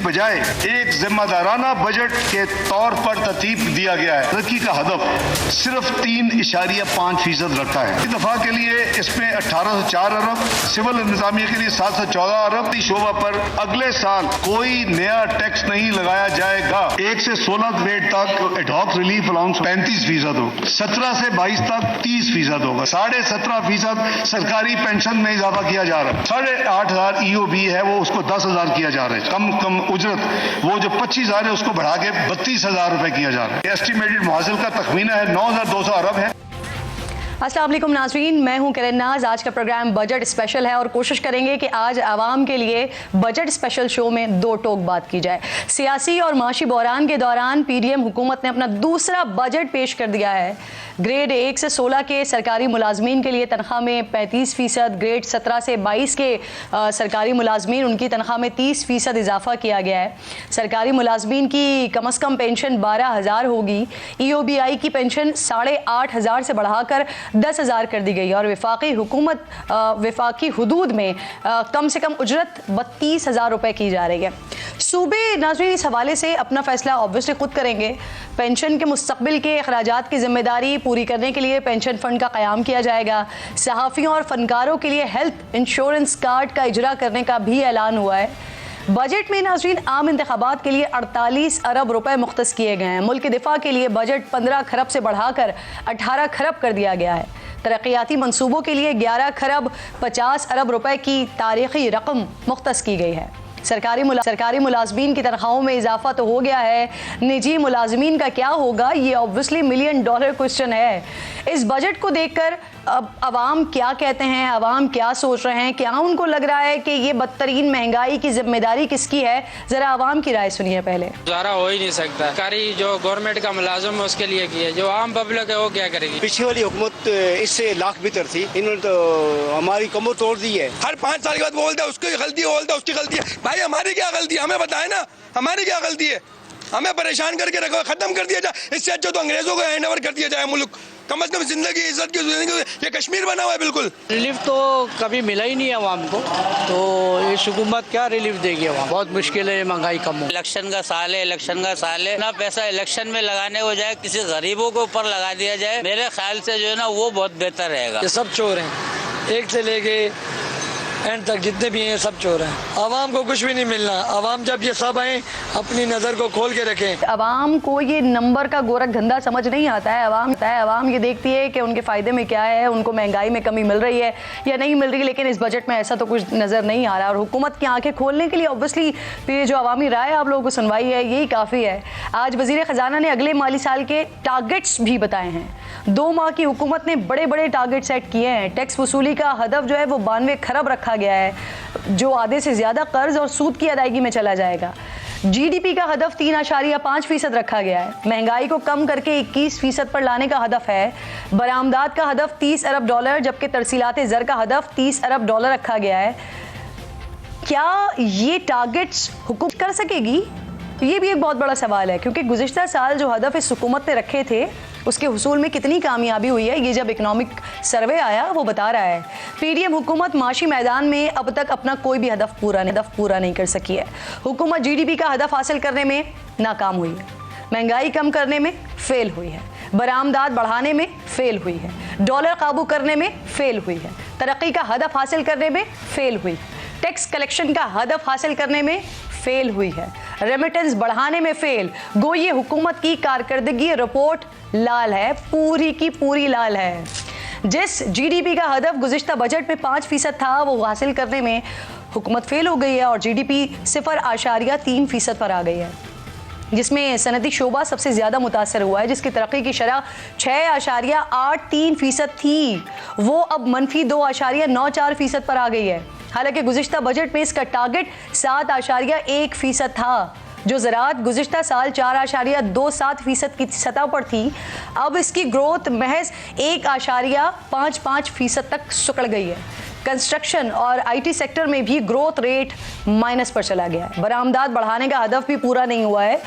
बजाय एक जिम्मेदाराना बजट के तौर पर तरतीब दिया गया है। तरक्की का हदफ सिर्फ 3.5% रखा है। दफा के लिए इसमें 1804 अरब, सिविल इंतजामिया के लिए 714 अरब। शोबा पर अगले साल कोई नया टैक्स नहीं लगाया जाएगा। 1 से 16 ग्रेड तक एडहॉक रिलीफ अलाउंस 35% होगा, 17 से 22 तक 30% होगा, 17.5% सरकारी पेंशन में इजाफा किया जा रहा है। 8,500 EOB है वो उसको 10,000 किया जा रहा है। कम उजरत वो जो 25,000 है उसको बढ़ा के 32,000 रुपए किया जा रहा है। एस्टिमेटेड मुआवजा का तखमीना है 9,200 अरब है। अस्सलाम वालेकुम नाज़रीन, मैं हूं किरण नाज। आज का प्रोग्राम बजट स्पेशल है और कोशिश करेंगे कि आज आवाम के लिए बजट स्पेशल शो में दो टोक बात की जाए। सियासी और माशी बहरान के दौरान PDM हुकूमत ने अपना दूसरा बजट पेश कर दिया है। ग्रेड 1 से 16 के सरकारी मुलाजमीन के लिए तनख्वाह में 35%, ग्रेड 17 से 22 के सरकारी मुलाजमीन उनकी तनख्वाह में 30% इजाफा किया गया है। सरकारी मुलाजमीन की कम अज़ कम पेंशन 12,000 होगी। EOBI की पेंशन 8,500 से बढ़ाकर 10,000 कर दी गई और वफाकी हुदूद में कम से कम उजरत 32,000 रुपये की जा रही है। सूबे नाज़रीन इस हवाले से अपना फैसला ऑब्वियसली खुद करेंगे। पेंशन के मुस्तकबिल के अखराजात की जिम्मेदारी पूरी करने के लिए पेंशन फ़ंड का क़याम किया जाएगा। सहाफ़ियों और फ़नकारों के लिए हेल्थ इंश्योरेंस कार्ड का इजरा करने का भी ऐलान हुआ है। बजट में नाज़रीन आम इंतखाबात के लिए 48 अरब रुपए मुख्तस किए गए हैं। मुल्क के दिफा के लिए बजट 15 खरब से बढ़ाकर 18 खरब कर दिया गया है। तरक्याती मंसूबों के लिए 11 खरब 50 अरब रुपए की तारीखी रकम मुख्तस की गई है। सरकारी मुलाजमीन की तनख्वाहों में इजाफा तो हो गया है, निजी मुलाजमीन का क्या होगा, ये ऑब्वियसली $1 मिलियन क्वेश्चन है। इस बजट को देखकर अब अवाम क्या कहते हैं, अवाम क्या सोच रहे हैं, क्या उनको लग रहा है कि ये बदतरीन महंगाई की जिम्मेदारी किसकी है? जरा अवाम की राय सुनिए पहले। गुजारा हो ही नहीं सकता। सरकारी जो गवर्नमेंट का मुलाजिम है उसके लिए की है, जो आम पब्लिक है वो क्या करेगी? पिछली वाली हुकूमत इससे लाख बेहतर थी, इन्होंने तो हमारी कमर तोड़ दी है। हर 5 साल के बाद बोलता है उसकी गलती है, बोलता है उसकी गलती है। भाई हमारी क्या गलती है, हमें बताए ना, हमारी क्या गलती है? हमें परेशान करके रखो, खत्म कर दिया जाए। इससे अच्छा तो अंग्रेजों को हैंड ओवर कर दिया जाए मुल्क। कम से कम जिंदगी इज्जत की जिंदगी, ये कश्मीर बना हुआ है बिल्कुल। रिलीफ तो कभी मिला ही नहीं है आवाम को, तो इस हुकूमत क्या रिलीफ देगी आवाम? बहुत मुश्किल है महंगाई कम हो। इलेक्शन का साल है, ना पैसा इलेक्शन में लगाने को जाए, किसी गरीबों के ऊपर लगा दिया जाए, मेरे ख्याल से जो है ना वो बहुत बेहतर रहेगा। ये सब चोर हैं, एक से लेके एंड तक जितने भी हैं सब चोर हैं। आवाम को कुछ भी नहीं मिलना। आवाम जब ये सब आए अपनी नज़र को खोल के रखें। आवाम को ये नंबर का गोरख धंधा समझ नहीं आता है। आवाम ये देखती है कि उनके फ़ायदे में क्या है, उनको महंगाई में कमी मिल रही है या नहीं मिल रही, लेकिन इस बजट में ऐसा तो कुछ नज़र नहीं आ रहा। और हुकूमत की आंखें खोलने के लिए ऑब्वियसली फिर जो अवामी राय आप लोगों को सुनवाई है यही काफ़ी है। आज वज़ीर ख़जाना ने अगले माली साल के टारगेट्स भी बताए हैं। 2 माह की हुकूमत ने बड़े बड़े टारगेट सेट किए हैं। टैक्स वसूली का हदफ जो है वो 92 खरब रखा गया है, जो आधे से ज्यादा कर्ज और सूद की अदायगी में चला जाएगा। GDP का हदफ 3.5% रखा गया है। महंगाई को कम करके 21% पर लाने का हदफ है। बरामदात का हदफ $30 अरब, जबकि तरसीलात ज़र का हदफ $30 अरब रखा गया है। क्या ये टारगेट्स हुकूमत कर सकेगी? ये भी एक बहुत बड़ा सवाल है, क्योंकि गुज़िश्ता साल जो हदफ इस हुकूमत ने रखे थे उसके हुसूल में कितनी कामयाबी हुई है, ये जब इकनॉमिक सर्वे आया वो बता रहा है। PDM हुकूमत माशी मैदान में अब तक अपना कोई भी हदफ पूरा नहीं कर सकी है। हुकूमत GDP का हदफ हासिल करने में नाकाम हुई है, महंगाई कम करने में फेल हुई है, बरामदात बढ़ाने में फेल हुई है, डॉलर काबू करने में फेल हुई है, तरक्की का हदफ हासिल करने में फेल हुई, टैक्स कलेक्शन का हदफ हासिल करने में फेल हुई है, रेमिटेंस बढ़ाने में फेल। गो ये हुकूमत की कारकर्दगी रिपोर्ट लाल है, पूरी की पूरी लाल है। जिस GDP का हदफ गुज़िश्ता बजट में 5% था वो हासिल करने में हुकूमत फेल हो गई है और GDP 0.3% पर आ गई है, जिसमें सनती शोबा सबसे ज़्यादा मुतासर हुआ है, जिसकी तरक्की की शरह 6.83% थी, वो अब -2.94% पर आ गई है। हालांकि गुज़िश्ता बजट में इसका टारगेट 7.1% था, जो ज़राअत गुज़िश्ता साल 4.27% की सतह पर थी। अब इसकी ग्रोथ महज 1.55% तक सुकड़ गई है। कंस्ट्रक्शन और IT सेक्टर में भी ग्रोथ रेट माइनस पर चला गया है। बरामदात बढ़ाने का हदफ भी पूरा नहीं हुआ है।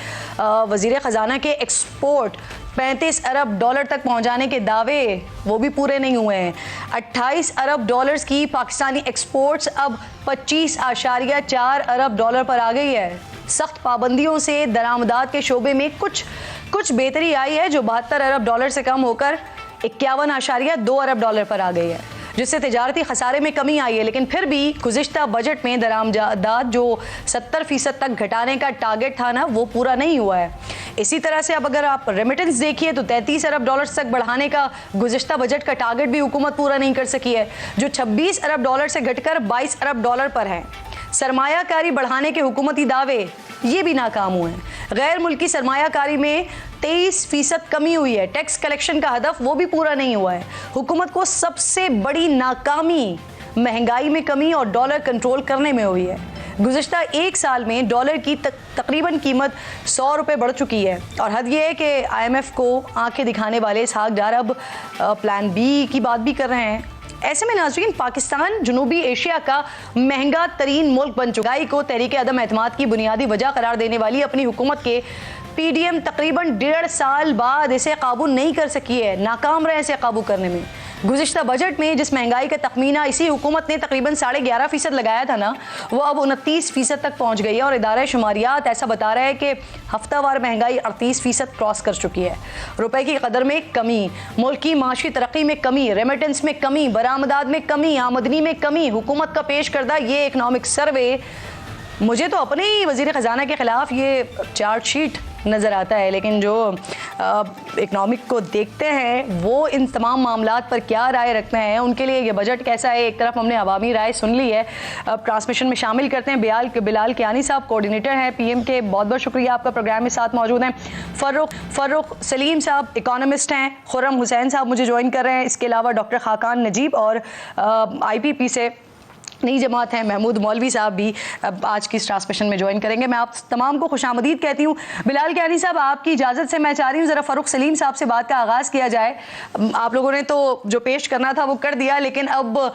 वज़ीर ख़जाना के एक्सपोर्ट $35 अरब तक पहुंचाने के दावे वो भी पूरे नहीं हुए हैं। $28 अरब की पाकिस्तानी एक्सपोर्ट्स अब $25.4 अरब पर आ गई है। सख्त पाबंदियों से दरामदात के शोबे में कुछ बेहतरी आई है, जो 72 अरब डॉलर से कम होकर 51.2 अरब डॉलर पर आ गई है, जिससे तिजारती खसारे में कमी आई है। लेकिन फिर भी गुज़िश्ता बजट में दरामदात जो 70% तक घटाने का टारगेट था ना, वो पूरा नहीं हुआ है। इसी तरह से अब अगर आप रेमिटेंस देखिए तो 33 अरब डॉलर तक बढ़ाने का गुज़िश्ता बजट का टारगेट भी हुकूमत पूरा नहीं कर सकी है, जो 26 अरब डॉलर से घटकर 22 अरब डॉलर पर है। सरमायाकारी बढ़ाने के हुकूमती दावे ये भी नाकाम हुए हैं। गैर मुल्की सरमायाकारी में 23% कमी हुई है। टैक्स कलेक्शन का हदफ वो भी पूरा नहीं हुआ है। हुकूमत को सबसे बड़ी नाकामी महंगाई में कमी और डॉलर कंट्रोल करने में हुई है। गुज़िश्ता एक साल में डॉलर की तकरीबन कीमत 100 रुपये बढ़ चुकी है और हद ये है कि IMF को आंखें दिखाने वाले इसहाक डार अब प्लान बी की बात भी कर रहे हैं। ऐसे में नाज़रीन, पाकिस्तान जनूबी एशिया का महंगा तरीन मुल्क बन चुका है को तहरीक अदम एतमाद की बुनियादी वजह करार देने वाली अपनी हुकूमत के PDM तकरीबन 1.5 साल बाद इसे काबू नहीं कर सकी है, नाकाम रहे इसे काबू करने में। गुज़िश्ता बजट में जिस महंगाई का तखमीना इसी हुकूमत ने तकरीबन 11.5% लगाया था ना, वो अब 29% तक पहुंच गई है और इदारा शुमारियात ऐसा बता रहा है कि हफ्तावार महंगाई 38% क्रॉस कर चुकी है। रुपए की कदर में कमी, मुल्क की माशी तरक्की में कमी, रेमिटेंस में कमी, बरामदात में कमी, आमदनी में कमी, हुकूमत का पेश करदा ये इकनॉमिक सर्वे, मुझे तो अपने ही वज़ीर ख़जाना के ख़िलाफ़ ये चार्जशीट नज़र आता है। लेकिन जो इकनॉमिक को देखते हैं वो इन तमाम मामलात पर क्या राय रखते हैं, उनके लिए ये बजट कैसा है। एक तरफ हमने अवामी राय सुन ली है, अब ट्रांसमिशन में शामिल करते हैं बिलाल कियानी साहब, कोऑर्डिनेटर हैं PM के। बहुत बहुत शुक्रिया, आपका प्रोग्राम में साथ मौजूद हैं। फ़र्रुख सलीम साहब इकोनॉमिस्ट हैं। खुर्रम हुसैन साहब मुझे ज्वाइन कर रहे हैं। इसके अलावा डॉक्टर खाकान नजीब और IPP से नई जमात हैं महमूद मौलवी साहब भी अब आज की इस ट्रांसमिशन में ज्वाइन करेंगे। मैं आप तमाम को खुशामदीद कहती हूँ। बिलाल कियानी साहब, आपकी इजाज़त से मैं चाह रही हूँ ज़रा फ़र्रुख सलीम साहब से बात का आगाज़ किया जाए। आप लोगों ने तो जो पेश करना था वो कर दिया, लेकिन अब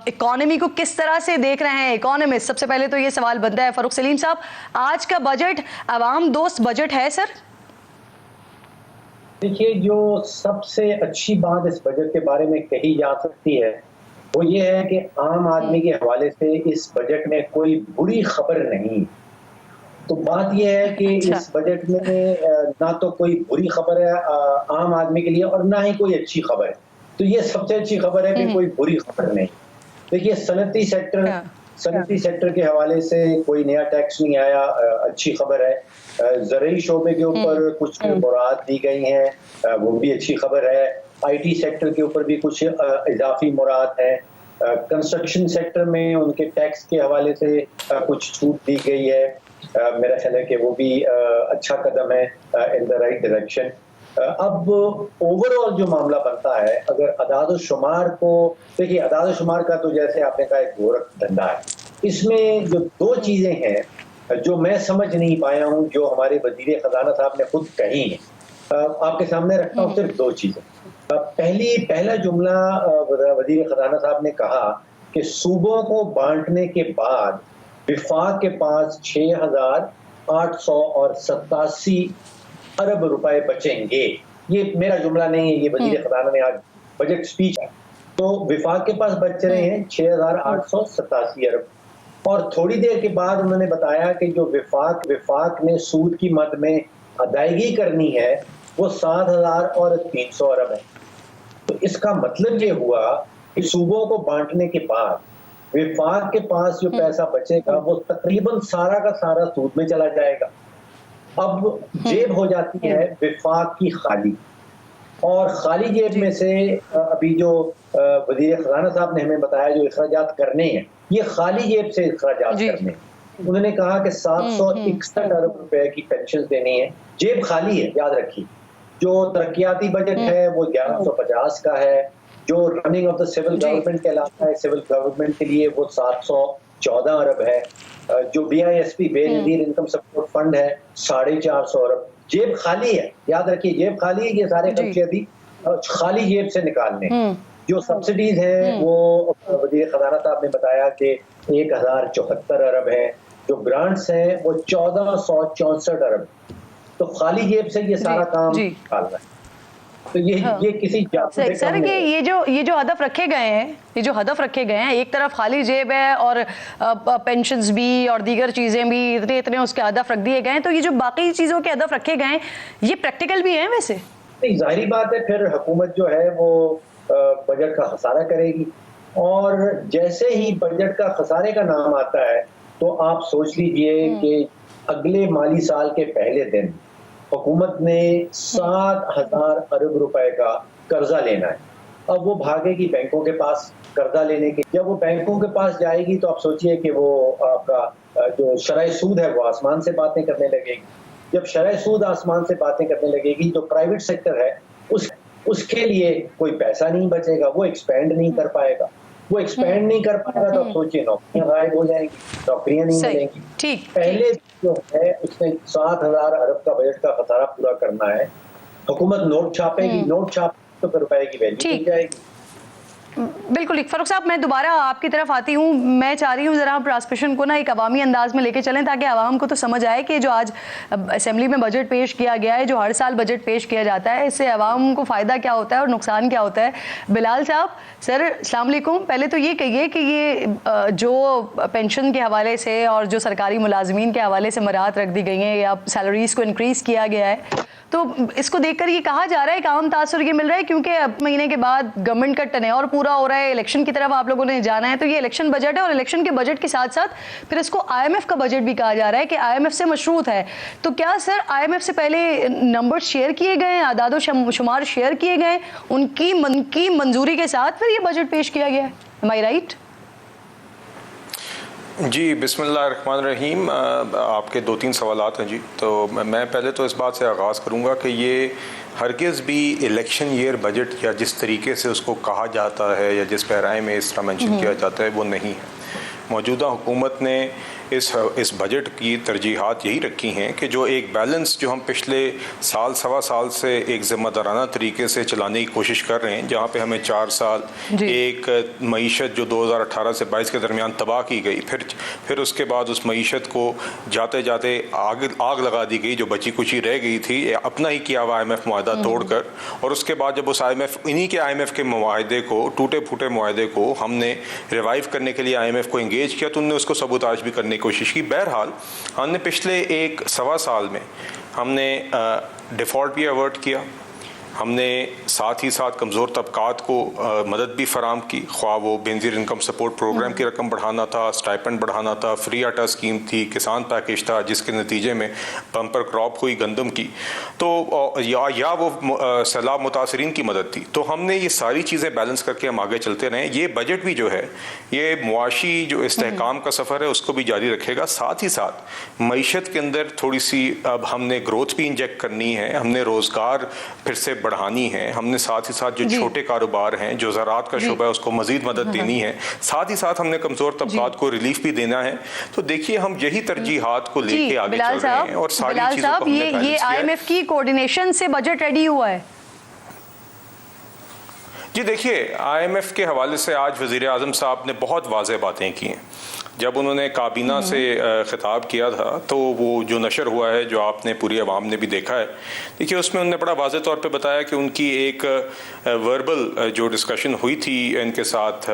इकॉनमी को किस तरह से देख रहे हैं इकॉनमिस्ट, सबसे पहले तो ये सवाल बनता है। फ़र्रुख सलीम साहब, आज का बजट आवाम दोस्त बजट है सर? देखिए, जो सबसे अच्छी बात इस बजट के बारे में कही जा सकती है वो ये है कि आम आदमी के हवाले से इस बजट में कोई बुरी खबर नहीं। तो बात यह है कि इस बजट में ना तो कोई बुरी खबर है आम आदमी के लिए और ना ही कोई अच्छी खबर है। तो ये सबसे अच्छी खबर है कि कोई बुरी खबर नहीं। देखिए, सनती सेक्टर के हवाले से कोई नया टैक्स नहीं आया, अच्छी खबर है। ज़रूरी शोबे के ऊपर कुछ मुराद दी गई हैं, वो भी अच्छी खबर है। IT सेक्टर के ऊपर भी कुछ इजाफी मुराद है। कंस्ट्रक्शन सेक्टर में उनके टैक्स के हवाले से कुछ छूट दी गई है। मेरा ख्याल है कि वो भी अच्छा कदम है इन द राइट डायरेक्शन। अब ओवरऑल जो मामला बनता है, अगर अदाद शुमार को देखिए, अदाद शुमार का तो जैसे आपने कहा एक गोरख धंधा है। इसमें जो दो चीजें हैं जो मैं समझ नहीं पाया हूँ, जो हमारे वजीर खजाना साहब ने खुद कही है, आपके सामने रखता हूँ। सिर्फ दो चीजें। पहला जुमला वजीर खजाना साहब ने कहा कि सूबों को बांटने के बाद विफाक के पास 6,887 अरब रुपए बचेंगे। ये मेरा जुमला नहीं है, ये वजीर खजाना ने आज बजट स्पीच है। तो विफाक के पास बच रहे हैं 6,887 अरब। और थोड़ी देर के बाद उन्होंने बताया कि जो विफाक ने सूद की मद में अदायगी करनी है वो 7,300 अरब है। तो इसका मतलब ये हुआ कि सूबों को बांटने के बाद विफाक के पास जो पैसा बचेगा वो तकरीबन सारा का सारा सूद में चला जाएगा। अब जेब हो जाती है विफाक की खाली, और खाली जेब में से अभी जो वजीर खजाना साहब ने हमें बताया जो इखराजात करने हैं, ये खाली जेब से इखराजात करने हैं। उन्होंने कहा कि 761 अरब रुपए की पेंशन देनी है। जेब खाली है, याद रखिए। जो तरक्याती बजट है वो 1150 का है। जो running of the civil government कहलाता है, सिविल गवर्नमेंट के लिए वो 714 अरब है। जो BISP Benazir income support fund है 450 अरब। जेब खाली है, याद रखिए, जेब खाली है। ये सारे खर्चे अभी खाली जेब से निकालने। जो सब्सिडीज हैं वो वजीर खजाना साहब ने बताया कि 1074 अरब है। जो ग्रांट्स हैं वो 1464 अरब। तो खाली जेब से ये सारा काम निकालना है। तो ये किसी जादू से सर कम कि नहीं। ये जो हदफ रखे गए हैं, ये जो हदफ रखे गए हैं, एक तरफ खाली जेब है और पेंशन्स भी और दीगर चीजें भी इतने इतने उसके हदफ रख दिए गए हैं, तो ये जो बाकी चीजों के हदफ रखे गए हैं ये प्रैक्टिकल भी है वैसे? नहीं, जाहिर बात है फिर हुकूमत जो है वो बजट का खसारा करेगी, और जैसे ही बजट का खसारे का नाम आता है तो आप सोच लीजिए कि अगले माली साल के पहले दिन हुकूमत ने 7,000 अरब रुपए का कर्जा लेना है। अब वो भागेगी बैंकों के पास कर्जा लेने के। जब वो बैंकों के पास जाएगी तो आप सोचिए कि वो आपका जो शरह सूद है वो आसमान से बातें करने लगेगी। जब शरह सूद आसमान से बातें करने लगेगी तो प्राइवेट सेक्टर है उसके लिए कोई पैसा नहीं बचेगा, वो एक्सपेंड नहीं कर पाएगा। वो एक्सपेंड नहीं कर पाएगा तो आप सोचिए नौकरियां गायब हो जाएंगी, नौकरियां नहीं मिलेंगी। ठीक, पहले जो है उसने 7,000 अरब का बजट का खसारा पूरा करना है। हुकूमत नोट छापेगी, नोट छाप तो फिर रुपए की वैल्यू मिल जाएगी। बिल्कुल। फारूक साहब, मैं दोबारा आपकी तरफ आती हूँ। मैं चाह रही हूँ ज़रा आप ट्रांसमिशन को ना एक अवामी अंदाज में लेके चलें ताकि आवाम को तो समझ आए कि जो आज असेंबली में बजट पेश किया गया है, जो हर साल बजट पेश किया जाता है, इससे आवाम को फ़ायदा क्या होता है और नुकसान क्या होता है। बिलाल साहब, सर अस्सलाम वालेकुम। पहले तो ये कहिए कि ये जो पेंशन के हवाले से और जो सरकारी मुलाजमीन के हवाले से मराहत रख दी गई हैं या सैलरीज़ को इंक्रीज़ किया गया है, तो इसको देखकर ये कहा जा रहा है कि आम तासुर ये मिल रहा है क्योंकि अब महीने के बाद गवर्नमेंट का टर्नओवर पूरा हो रहा है, इलेक्शन की तरफ आप लोगों ने जाना है, तो ये इलेक्शन बजट है और इलेक्शन के बजट के साथ साथ फिर इसको IMF का बजट भी कहा जा रहा है कि IMF से मशरूत है। तो क्या सर IMF से पहले नंबर शेयर किए गए, आदादो शुमार शेयर किए गए, उनकी मंजूरी के साथ फिर ये बजट पेश किया गया है? एम आई राइट? जी, बिस्मिल्लाहिर्रहमानिर्रहीम। आपके 2-3 सवालात हैं जी। तो मैं पहले तो इस बात से आगाज़ करूँगा कि ये हरगिज़ भी इलेक्शन ईयर बजट या जिस तरीके से उसको कहा जाता है या जिस पैराए में इस तरह मेंशन किया जाता है वो नहीं है। मौजूदा हुकूमत ने इस बजट की तरजीहात यही रखी हैं कि जो एक बैलेंस जो हम पिछले साल सवा साल से एक ज़िम्मेदाराना तरीके से चलाने की कोशिश कर रहे हैं, जहाँ पे हमें 4 साल एक मईशत जो 2018 से 22 के दरमियान तबाह की गई, फिर उसके बाद उस मईशत को जाते जाते आग लगा दी गई जो बची कुची रह गई थी अपना ही किया हुआ IMF मुआहदा तोड़कर, और उसके बाद जब उस इन्हीं के IMF के मुआहदे को, टूटे फूटे मुआहदे को हमने रिवाइव करने के लिए IMF को इंगेज किया तो उनने उसको सबूताज भी करने की कोशिश की। बहरहाल हमने पिछले एक सवा साल में हमने डिफ़ॉल्ट भी अवर्ट किया, हमने साथ ही साथ कमज़ोर तबकात को मदद भी फराम की, ख्वाह वो बेनज़ीर इनकम सपोर्ट प्रोग्राम की रकम बढ़ाना था, स्टाइपेंड बढ़ाना था, फ्री आटा स्कीम थी, किसान पैकेज था जिसके नतीजे में बम्पर क्रॉप हुई गंदम की, तो या वो सैलाब मुतासरीन की मदद थी। तो हमने ये सारी चीज़ें बैलेंस करके हम आगे चलते रहें। ये बजट भी जो है ये मुआशी जो इस्तेहकाम का सफ़र है उसको भी जारी रखेगा। साथ ही साथ मईशत के अंदर थोड़ी सी अब हमने ग्रोथ भी इंजेक्ट करनी है, हमने रोज़गार फिर से बढ़ानी है, हमने साथ ही साथ जो छोटे कारोबार हैं, जो ज़राअत का शुबा है उसको मजीद मदद देनी है, साथ ही साथ हमने कमज़ोर तबकात को रिलीफ भी देना है। तो देखिए हम यही तरजीहात को लेके आगे चल रहे हैं और सारी चीज़ों को हमने बैलेंस किया है। IMF की कोऑर्डिनेशन से बजट रेडी हुआ है। जी देखिए, IMF के हवाले से आज वज़ीर आज़म साहब ने बहुत वाज़ेह बातें की हैं। जब उन्होंने काबीना से ख़िताब किया था तो वो जो नशर हुआ है जो आपने पूरी आवाम ने भी देखा है, देखिए उसमें उन्होंने बड़ा वाज़ेह तौर पे बताया कि उनकी एक वर्बल जो डिस्कशन हुई थी इनके साथ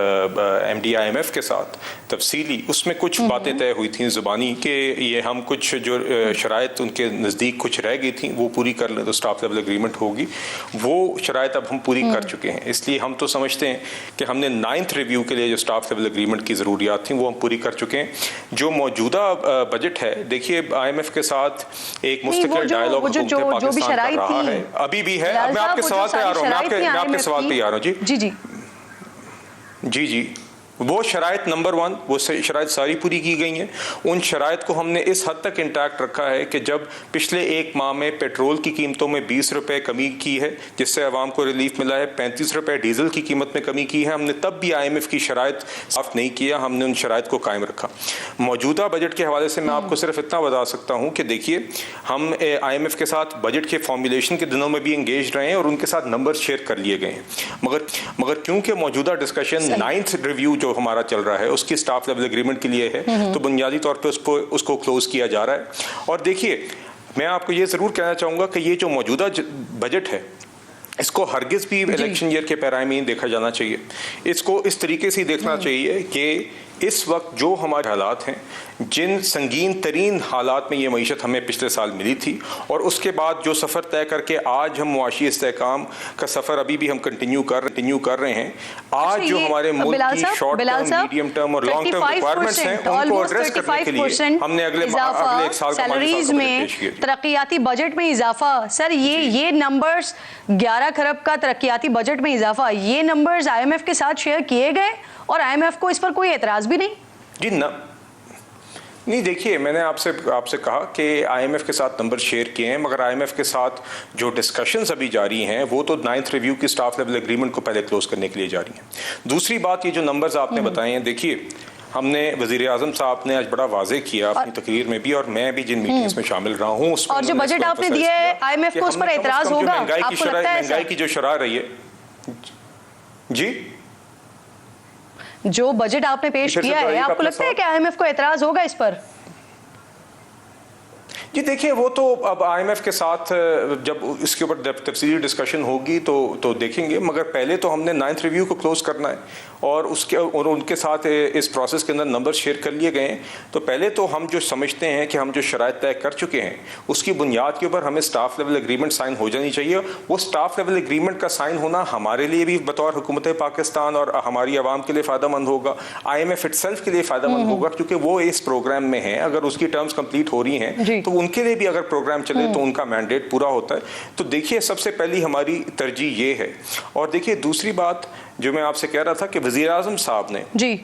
MD IMF के साथ तफसीली, उसमें कुछ बातें तय हुई थी ज़ुबानी कि ये हम कुछ जो शराइत उनके नज़दीक कुछ रह गई थी वो पूरी कर लें तो स्टाफ लेवल एग्रीमेंट होगी। वो शराइत अब हम पूरी कर चुके हैं, इसलिए हम तो समझते हैं कि हमने 9th रिव्यू के लिए जो स्टाफ लेवल एग्रीमेंट की ज़रूरियात थी वो हम पूरी कर चुके हैं। जो मौजूदा बजट है, देखिए IMF के साथ एक मुस्तकिल डायलॉग हुकूमत पाकिस्तान कर रहा है, अभी भी है। अब मैं आपके सवाल पे आ रहा हूँ, मैं आपके सवाल पे आ रहा हूँ जी। वो शराइत नंबर 1 वो शराइत सारी पूरी की गई हैं। उन शराइत को हमने इस हद तक इंटैक्ट रखा है कि जब पिछले एक माह में पेट्रोल की कीमतों में 20 रुपये कमी की है जिससे आवाम को रिलीफ मिला है, 35 रुपये डीजल की कीमत में कमी की है, हमने तब भी IMF की शराइत साफ नहीं किया, हमने उन शराइत को कायम रखा। मौजूदा बजट के हवाले से मैं आपको सिर्फ इतना बता सकता हूँ कि देखिए हम IMF के साथ बजट के फॉर्मुलेशन के दिनों में भी इंगेज रहे हैं और उनके साथ नंबर शेयर कर लिए गए हैं, मगर क्योंकि मौजूदा डिस्कशन 9th रिव्यू जो हमारा चल रहा है उसकी स्टाफ लेवल एग्रीमेंट के लिए है तो बुनियादी तौर पे उसको क्लोज किया जा रहा है। और देखिए मैं आपको ये ज़रूर कहना चाहूँगा कि ये जो मौजूदा बजट है इसको हरगिज़ भी इलेक्शन ईयर के पैराए में देखा जाना चाहिए। इसको इस तरीके से देखना चाहिए कि इस वक्त जो हमारे हालात हैं, जिन संगीन तरीन हालात में ये मईशत हमें पिछले साल मिली थी, और उसके बाद जो सफ़र तय करके आज हम मुआशी इस्तेहकाम का सफ़र अभी भी हम कंटिन्यू कर रहे हैं। आज जो हमारे मुल्क की शॉर्ट टर्म, मीडियम टर्म और लॉन्ग टर्म रिक्वायरमेंट्स हैं, उनको एड्रेस करने के लिए हमने अगले एक साल सैलरीज में तरक्याती बजट में इजाफा। सर ये नंबर्स 11 खरब का तरक्याती बजट में इजाफा, ये नंबर्स IMF के साथ शेयर किए गए और IMF को इस पर कोई एतराज भी नहीं? जी ना, नहीं, देखिए मैंने आपसे कहा कि IMF के साथ नंबर शेयर किए हैं, मगर IMF के साथ जो डिस्कशंस अभी जारी हैं वो तो 9th रिव्यू की स्टाफ लेवल एग्रीमेंट को पहले क्लोज करने के लिए जारी हैं। दूसरी बात, ये जो नंबर्स आपने बताए हैं, देखिए हमने वज़ीर आज़म साहब ने आज बड़ा वाज़े किया अपनी तकरीर में भी, और मैं भी जिन मीटिंग्स में शामिल रहा हूँ, और जो बजट आपने दिया है IMF को उस पर एतराज होगा? महंगाई की जो शरह रही है, जी जो बजट आपने पेश किया है, आपको लगता है कि IMF को एतराज होगा इस पर? जी देखिए, वो तो अब IMF के साथ जब इसके ऊपर तफसीली डिस्कशन होगी तो देखेंगे, मगर पहले तो हमने 9th रिव्यू को क्लोज करना है और उनके साथ इस प्रोसेस के अंदर नंबर शेयर कर लिए गए हैं। तो पहले तो हम जो समझते हैं कि हम जो शराइत तय कर चुके हैं उसकी बुनियाद के ऊपर हमें स्टाफ लेवल एग्रीमेंट साइन हो जानी चाहिए। वो स्टाफ लेवल एग्रीमेंट का साइन होना हमारे लिए भी बतौर हुकूमत पाकिस्तान और हमारी आवाम के लिए फ़ायदेमंद होगा, IMF इटसेल्फ के लिए फ़ायदेमंद होगा, क्योंकि वो इस प्रोग्राम में है। अगर उसकी टर्म्स कंप्लीट हो रही हैं तो उनके लिए भी अगर प्रोग्राम चले तो उनका मैंडेट पूरा होता है। तो देखिए, सबसे पहली हमारी तरजीह ये है। और देखिए, दूसरी बात जो मैं आपसे कह रहा था कि वज़ीर आज़म साहब ने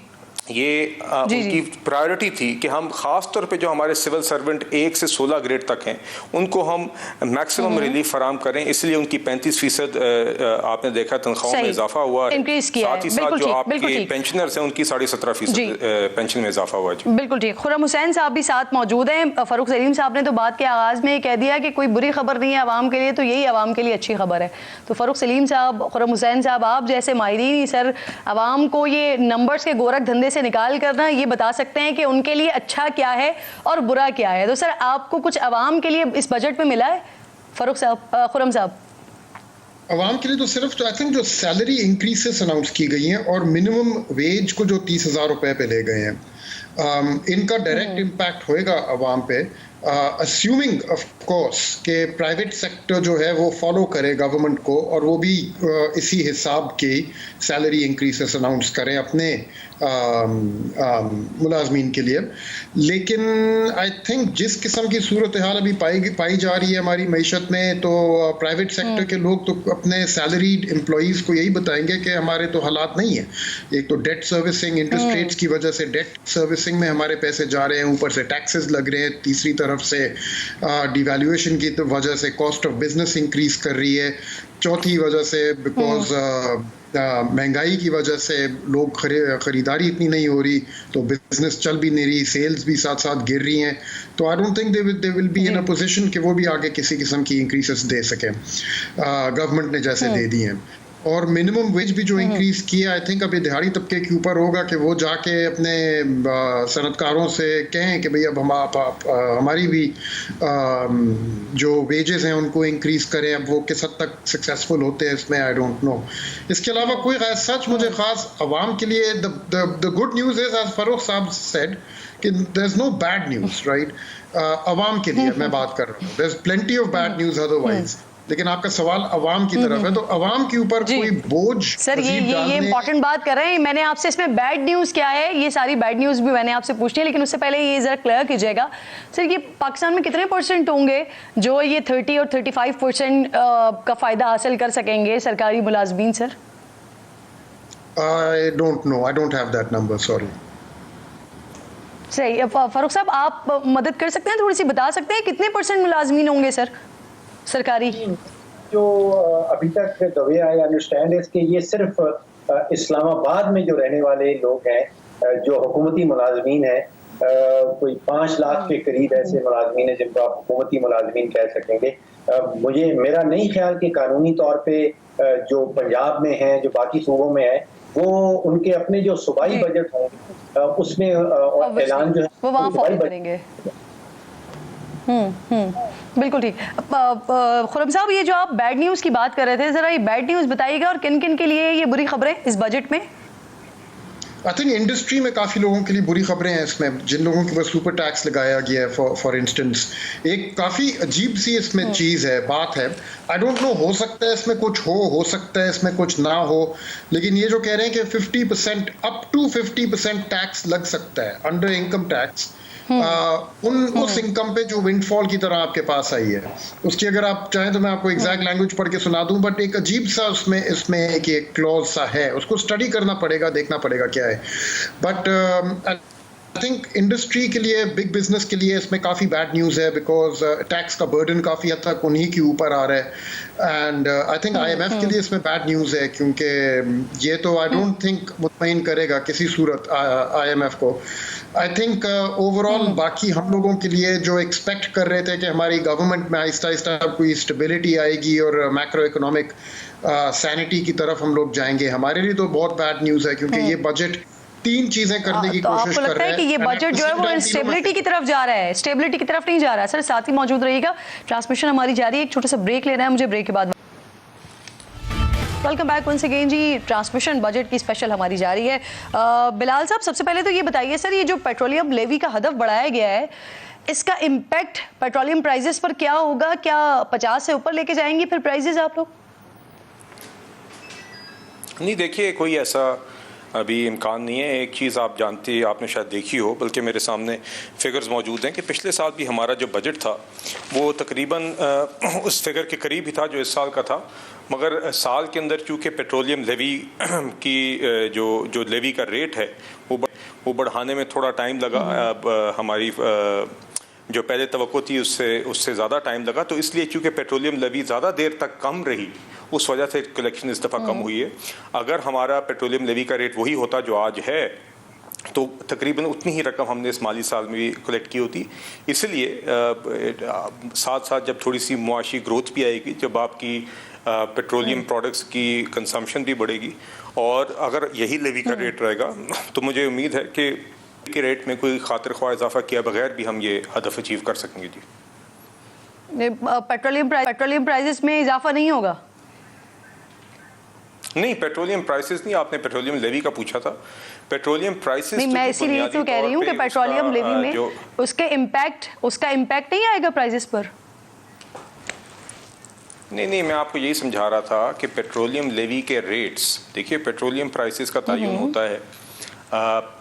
ये उनकी प्रायोरिटी थी कि हम ख़ास तौर पे जो हमारे सिविल सर्वेंट 1 से 16 ग्रेड तक हैं उनको हम मैक्सिमम रिलीफ फराम करें, इसलिए उनकी 35% आपने देखा तनख्वाहों में इजाफा हुआ है। साथ ही साथ जो आपके पेंशनर्स हैं उनकी 17.5% पेंशन में इजाफा हुआ है। बिल्कुल ठीक। खुर्रम हुसैन साहब भी साथ मौजूद हैं। फ़ारूक सलीम साहब ने तो बात के आगाज़ में कह दिया कि कोई बुरी खबर नहीं है आवाम के लिए, तो यही आवाम के लिए अच्छी खबर है। तो फ़ारूक सलीम साहब, खुर्रम हुसैन साहब, आप जैसे माहिरीन सर आवाम को ये नंबर्स के गोरख धंधे से निकाल करना ये बता सकते हैं कि उनके लिए अच्छा क्या है और बुरा क्या है। तो सर आपको कुछ आवाम के लिए इस बजट में मिला है? फारूक साहब, खुर्रम साहब। अवाम के लिए तो सिर्फ आई थिंक जो सैलरी इंक्रीसेस अनाउंस की गई हैं और मिनिमम वेज को जो 30,000 रुपए पे ले गए हैं, इनका डायरेक्ट इम्पैक्ट होएगा अवाम पे, अस्यूमिंग ऑफ कोर्स कि प्राइवेट सेक्टर जो है वो फॉलो करे गवर्नमेंट को और वो भी इसी हिसाब की सैलरी इंक्रीसेस अनाउंस करें अपने मुलाजमीन के लिए। लेकिन आई थिंक जिस किस्म की सूरत हाल अभी पाई जा रही है हमारी मईशत में, तो प्राइवेट सेक्टर के लोग तो अपने सैलरीड एम्प्लॉइज़ को यही बताएंगे कि हमारे तो हालात नहीं है। एक तो डेट सर्विसिंग, इंटरेस्ट रेट्स की वजह से डेट सर्विसिंग में हमारे पैसे जा रहे हैं, ऊपर से टैक्सेस लग रहे हैं, तीसरी तरफ से डिवैल्यूएशन की वजह से कॉस्ट ऑफ बिजनेस इंक्रीज कर रही है, चौथी वजह से बिकॉज महंगाई की वजह से लोग खरीदारी इतनी नहीं हो रही, तो बिजनेस चल भी नहीं रही, सेल्स भी साथ साथ गिर रही हैं। तो I don't think they will be in a position कि वो भी आगे किसी किस्म की इंक्रीसेस दे सकें, गवर्नमेंट ने जैसे दे दी हैं। और मिनिमम वेज भी जो इंक्रीज किया, आई थिंक अभी दिहाड़ी तबके के ऊपर होगा कि वो जाके अपने सनतकारों से कहें कि भाई अब हमारी भी जो वेजेस हैं उनको इंक्रीज करें। अब वो किस हद तक सक्सेसफुल होते हैं इसमें आई डोंट नो। इसके अलावा कोई सच मुझे खास अवाम के लिए the good news is, as Farooq साहब सेड, कि there is no bad news, right. अवाम के लिए मैं बात कर रहा हूँ, there is plenty of bad news otherwise. लेकिन आपका सवाल अवाम की तरफ है, तो अवाम के ऊपर कोई बोझ सर ये इंपॉर्टेंट बात कर रहे हैं। मैंने आपसे इसमें बैड न्यूज़ क्या है, ये सारी बैड न्यूज़ भी मैंने आपसे पूछनी है, लेकिन उससे पहले ये ज़रा क्लियर कीजिएगा सर, ये पाकिस्तान में कितने % होंगे जो ये 30 और 35% का फ़ायदा हासिल कर सकेंगे सरकारी मुलाजमीन? Sir I don't know, I don't have that number, sorry. सही। फारूक साहब आप मदद कर सकते हैं, थोड़ी सी बता सकते हैं कितने % मुलाजमीन होंगे सर सरकारी? जो अभी तक द वे आई अंडरस्टैंड है कि ये सिर्फ इस्लामाबाद में जो रहने वाले लोग हैं, जो हुकूमती मुलाजमीन हैं, कोई 5 लाख के करीब ऐसे मुलाजमीन हैं जिनको आप हुकूमती मुलाजमीन कह सकेंगे। मेरा नहीं ख्याल कि कानूनी तौर पे जो पंजाब में हैं, जो बाकी सूबों में है, वो उनके अपने जो सूबाई बजट होंगे उसमें ऐलान जो है वो वहाँ फॉलो करेंगे। बिल्कुल ठीक। खुरम साहब, ये जो आप बैड न्यूज़ की बात कर रहे थे, ज़रा ये बैड न्यूज़ बताइएगा और किन किन के लिए ये बुरी खबरें इस बजट में? आई थिंक इंडस्ट्री में काफ़ी लोगों के लिए बुरी खबरें हैं इसमें, जिन लोगों के ऊपर सुपर टैक्स लगाया गया है। फॉर इंस्टेंस एक काफ़ी अजीब सी इसमें चीज़ है, बात है। आई डोंट नो, हो सकता है इसमें कुछ हो सकता है इसमें कुछ ना हो, लेकिन ये जो कह रहे हैं कि 50% अप टू 50% टैक्स लग सकता है अंडर इनकम टैक्स उस इनकम पे जो विंडफॉल की तरह आपके पास आई है। उसकी अगर आप चाहें तो मैं आपको एग्जैक्ट लैंग्वेज पढ़ के सुना दूं, बट एक अजीब सा इसमें एक क्लॉज सा है, उसको स्टडी करना पड़ेगा, देखना पड़ेगा क्या है। बट आई थिंक इंडस्ट्री के लिए, बिग बिजनेस के लिए इसमें काफ़ी बैड न्यूज़ है, बिकॉज टैक्स का बर्डन काफ़ी हद तक उन्हीं के ऊपर आ रहा है। एंड आई थिंक IMF के लिए इसमें बैड न्यूज़ है, क्योंकि ये तो आई डोंट थिंक मुतमईन करेगा किसी सूरत IMF को। आई थिंक ओवरऑल बाकी हम लोगों के लिए जो एक्सपेक्ट कर रहे थे कि हमारी गवर्नमेंट में आहिस्ता आहिस्ता कोई स्टेबिलिटी आएगी और मैक्रो इकोनॉमिक सैनिटी की तरफ हम लोग जाएंगे, हमारे लिए तो बहुत बैड न्यूज़ है, क्योंकि ये बजट 3 चीजें करने की तो कोशिश आपको कर लगता रहा है कि ये बजट जो है वो स्टेबिलिटी की तरफ जा रहा है? स्टेबिलिटी की तरफ नहीं जा रहा है। सर साथ ही मौजूद रहिएगा, ट्रांसमिशन हमारी जारी है, एक छोटा सा ब्रेक लेना है मुझे, ब्रेक के बाद वेलकम बैक वंस अगेन जी। ट्रांसमिशन बजट की स्पेशल हमारी जारी है। बिलाल साहब, सबसे पहले तो ये बताइए सर, ये जो पेट्रोलियम लेवी का हदफ बढ़ाया गया है, इसका इम्पैक्ट पेट्रोलियम प्राइसेस पर क्या होगा? क्या 50 से ऊपर लेके जाएंगे फिर प्राइसेस आप लोग? नहीं, देखिए, कोई ऐसा अभी इम्कान नहीं है। एक चीज़ आप जानते, आपने शायद देखी हो, बल्कि मेरे सामने फिगर्स मौजूद हैं कि पिछले साल भी हमारा जो बजट था वो तकरीबन उस फिगर के करीब ही था जो इस साल का था, मगर साल के अंदर चूँकि पेट्रोलियम लेवी की जो लेवी का रेट है वो बढ़ाने में थोड़ा टाइम लगा। अब हमारी जो पहले तवक्को थी उससे ज़्यादा टाइम लगा, तो इसलिए चूँकि पेट्रोलियम लेवी ज़्यादा देर तक कम रही, उस वजह से कलेक्शन इस दफ़ा कम हुई है। अगर हमारा पेट्रोलियम लेवी का रेट वही होता जो आज है, तो तकरीबन उतनी ही रकम हमने इस माली साल में भी कलेक्ट की होती। इसलिए साथ साथ जब थोड़ी सी मुआशी ग्रोथ भी आएगी, जब आपकी पेट्रोलियम प्रोडक्ट्स की कंजम्पशन भी बढ़ेगी, और अगर यही लेवी का रेट रहेगा, तो मुझे उम्मीद है कि के रेट में कोई खातिर ख्वाह इजाफा किया बगैर भी हम ये हदफ अचीव कर सकेंगे। जी, पेट्रोलियम प्राइसेस में इजाफा नहीं होगा? नहीं, पेट्रोलियम प्राइसेस नहीं, आपने पेट्रोलियम लेवी का पूछा था। पेट्रोलियम प्राइसेस नहीं, मैं इसीलिए तो कह रही हूँ कि पेट्रोलियम लेवी में उसका इम्पैक्ट नहीं आएगा प्राइसेस पर। नहीं, मैं आपको यही समझा रहा था कि पेट्रोलियम लेवी के रेट्स, देखिए, पेट्रोलियम प्राइसेस का तयन होता है